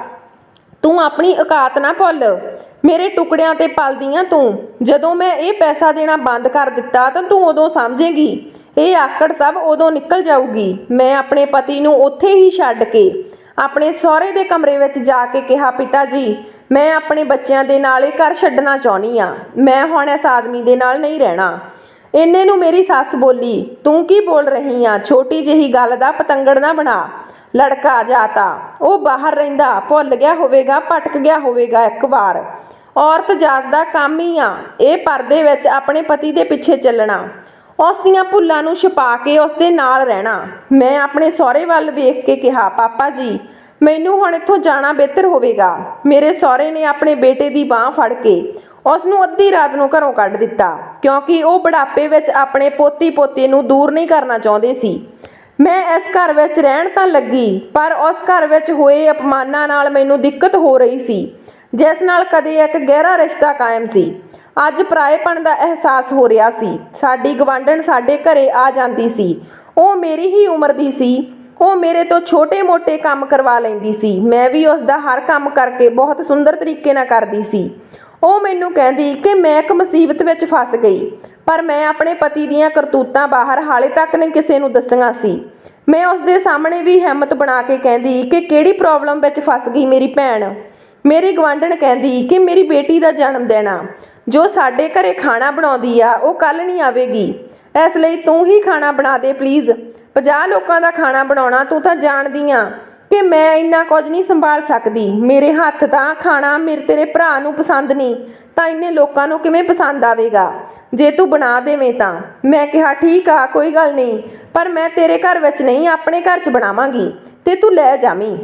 S1: ਤੂੰ ਆਪਣੀ ਔਕਾਤ ਨਾ ਭੁੱਲ, ਮੇਰੇ ਟੁਕੜਿਆਂ ਤੇ ਪਲਦੀ ਆਂ ਤੂੰ। ਜਦੋਂ ਮੈਂ ਇਹ ਪੈਸਾ ਦੇਣਾ ਬੰਦ ਕਰ ਦਿੱਤਾ ਤਾਂ ਤੂੰ ਉਦੋਂ ਸਮਝੇਗੀ। ਇਹ ਆਕੜ ਸਭ ਉਦੋਂ ਨਿਕਲ ਜਾਊਗੀ। ਮੈਂ ਆਪਣੇ ਪਤੀ ਨੂੰ ਉੱਥੇ ਹੀ ਛੱਡ ਕੇ ਆਪਣੇ ਸਹੁਰੇ ਦੇ ਕਮਰੇ ਵਿੱਚ ਜਾ ਕੇ ਕਿਹਾ, ਪਿਤਾ ਜੀ ਮੈਂ ਆਪਣੇ ਬੱਚਿਆਂ ਦੇ ਨਾਲ ਇਹ ਘਰ ਛੱਡਣਾ ਚਾਹੁੰਦੀ ਆ। ਮੈਂ ਹੁਣ ਇਸ ਆਦਮੀ ਦੇ ਨਾਲ ਨਹੀਂ ਰਹਿਣਾ। ਇੰਨੇ ਨੂੰ ਮੇਰੀ ਸੱਸ ਬੋਲੀ, ਤੂੰ ਕੀ ਬੋਲ ਰਹੀ ਆ? ਛੋਟੀ ਜਿਹੀ ਗੱਲ ਦਾ ਪਤੰਗੜ ਨਾ ਬਣਾ। ਲੜਕਾ ਜਾਤਾ ਉਹ ਬਾਹਰ ਰਹਿੰਦਾ, ਭੁੱਲ ਗਿਆ ਹੋਵੇਗਾ, ਭਟਕ ਗਿਆ ਹੋਵੇਗਾ ਇੱਕ ਵਾਰ। ਔਰਤ ਜਾਤ ਦਾ ਕੰਮ ਹੀ ਆ ਇਹ ਪਰਦੇ ਵਿੱਚ ਆਪਣੇ ਪਤੀ ਦੇ ਪਿੱਛੇ ਚੱਲਣਾ, ਉਸ ਦੀਆਂ ਭੁੱਲਾਂ ਨੂੰ ਛੁਪਾ ਕੇ ਉਸ ਦੇ ਨਾਲ ਰਹਿਣਾ। ਮੈਂ ਆਪਣੇ ਸਹੁਰੇ ਵੱਲ ਵੇਖ ਕੇ ਕਿਹਾ, ਪਾਪਾ ਜੀ ਮੈਨੂੰ ਹੁਣ ਇੱਥੋਂ ਜਾਣਾ ਬਿਹਤਰ ਹੋਵੇਗਾ। ਮੇਰੇ ਸਹੁਰੇ ਨੇ ਆਪਣੇ ਬੇਟੇ ਦੀ ਬਾਂਹ ਫੜ ਕੇ ਉਸ ਨੂੰ ਅੱਧੀ ਰਾਤ ਨੂੰ ਘਰੋਂ ਕੱਢ ਦਿੱਤਾ, ਕਿਉਂਕਿ ਉਹ ਬੁਢਾਪੇ ਵਿੱਚ ਆਪਣੇ ਪੋਤੀ ਪੋਤੇ ਨੂੰ ਦੂਰ ਨਹੀਂ ਕਰਨਾ ਚਾਹੁੰਦੇ ਸੀ। ਮੈਂ ਇਸ ਘਰ ਵਿੱਚ ਰਹਿਣ ਤਾਂ ਲੱਗੀ, ਪਰ ਉਸ ਘਰ ਵਿੱਚ ਹੋਏ ਅਪਮਾਨਾਂ ਨਾਲ ਮੈਨੂੰ ਦਿੱਕਤ ਹੋ ਰਹੀ ਸੀ, ਜਿਸ ਨਾਲ ਕਦੇ ਇੱਕ ਗਹਿਰਾ ਰਿਸ਼ਤਾ ਕਾਇਮ ਸੀ। ਅੱਜ ਪਰਾਏਪਣ ਦਾ ਅਹਿਸਾਸ ਹੋ ਰਿਹਾ ਸੀ। ਸਾਡੀ ਗਵਾਂਢਣ ਸਾਡੇ ਘਰੇ ਆ ਜਾਂਦੀ ਸੀ। ਉਹ ਮੇਰੀ ਹੀ ਉਮਰ ਦੀ ਸੀ। ਉਹ ਮੇਰੇ ਤੋਂ ਛੋਟੇ-ਮੋਟੇ ਕੰਮ ਕਰਵਾ ਲੈਂਦੀ ਸੀ। ਮੈਂ ਵੀ ਉਸ ਦਾ ਹਰ ਕੰਮ ਕਰਕੇ ਬਹੁਤ ਸੁੰਦਰ ਤਰੀਕੇ ਨਾਲ ਕਰਦੀ ਸੀ। ਉਹ ਮੈਨੂੰ ਕਹਿੰਦੀ ਕਿ ਮੈਂ ਇੱਕ ਮੁਸੀਬਤ ਵਿੱਚ ਫਸ ਗਈ, ਪਰ ਮੈਂ ਆਪਣੇ ਪਤੀ ਦੀਆਂ ਕਰਤੂਤਾਂ ਬਾਹਰ ਹਾਲੇ ਤੱਕ ਨਹੀਂ ਕਿਸੇ ਨੂੰ ਦੱਸੀਆਂ ਸੀ। ਮੈਂ ਉਸ ਦੇ ਸਾਹਮਣੇ ਵੀ ਹਿੰਮਤ ਬਣਾ ਕੇ ਕਹਿੰਦੀ ਕਿ ਕਿਹੜੀ ਪ੍ਰੋਬਲਮ ਵਿੱਚ ਫਸ ਗਈ ਮੇਰੀ ਭੈਣ। ਮੇਰੀ ਗੁਆਂਢਣ ਕਹਿੰਦੀ ਕਿ ਮੇਰੀ ਬੇਟੀ ਦਾ ਜਨਮ ਦਿਨ ਆ, ਜੋ ਸਾਡੇ ਘਰੇ ਖਾਣਾ ਬਣਾਉਂਦੀ ਆ ਉਹ ਕੱਲ੍ਹ ਨਹੀਂ ਆਵੇਗੀ, ਇਸ ਲਈ ਤੂੰ ਹੀ ਖਾਣਾ ਬਣਾ ਦੇ ਪਲੀਜ਼। 50 ਲੋਕਾਂ ਦਾ ਖਾਣਾ ਬਣਾਉਣਾ ਤੂੰ ਤਾਂ ਜਾਣਦੀ ਆ ਕਿ ਮੈਂ ਇੰਨਾ ਕੁਝ ਨਹੀਂ ਸੰਭਾਲ ਸਕਦੀ। ਮੇਰੇ ਹੱਥ ਤਾਂ ਖਾਣਾ ਤੇਰੇ ਭਰਾ ਨੂੰ ਪਸੰਦ ਨਹੀਂ ਤਾਂ ਇੰਨੇ ਲੋਕਾਂ ਨੂੰ ਕਿਵੇਂ ਪਸੰਦ ਆਵੇਗਾ ਜੇ ਤੂੰ ਬਣਾ ਦੇਵੇਂ ਤਾਂ। ਮੈਂ ਕਿਹਾ ਠੀਕ ਆ, ਕੋਈ ਗੱਲ ਨਹੀਂ, ਪਰ ਮੈਂ ਤੇਰੇ ਘਰ ਵਿੱਚ ਨਹੀਂ ਆਪਣੇ ਘਰ 'ਚ ਬਣਾਵਾਂਗੀ ਤੇ ਤੂੰ ਲੈ ਜਾਵੀਂ।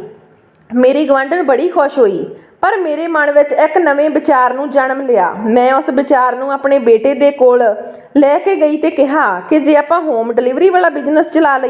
S1: ਮੇਰੀ ਗੁਆਂਢਣ ਬੜੀ ਖੁਸ਼ ਹੋਈ, ਪਰ ਮੇਰੇ ਮਨ ਵਿੱਚ ਇੱਕ ਨਵੇਂ ਵਿਚਾਰ ਨੂੰ ਜਨਮ ਲਿਆ। ਮੈਂ ਉਸ ਵਿਚਾਰ ਨੂੰ ਆਪਣੇ ਬੇਟੇ ਦੇ ਕੋਲ ਲੈ ਕੇ ਗਈ ਤੇ ਕਿਹਾ ਕਿ ਜੇ ਆਪਾਂ ਹੋਮ ਡਿਲੀਵਰੀ ਵਾਲਾ ਬਿਜ਼ਨਸ ਚਲਾ ਲਈਏ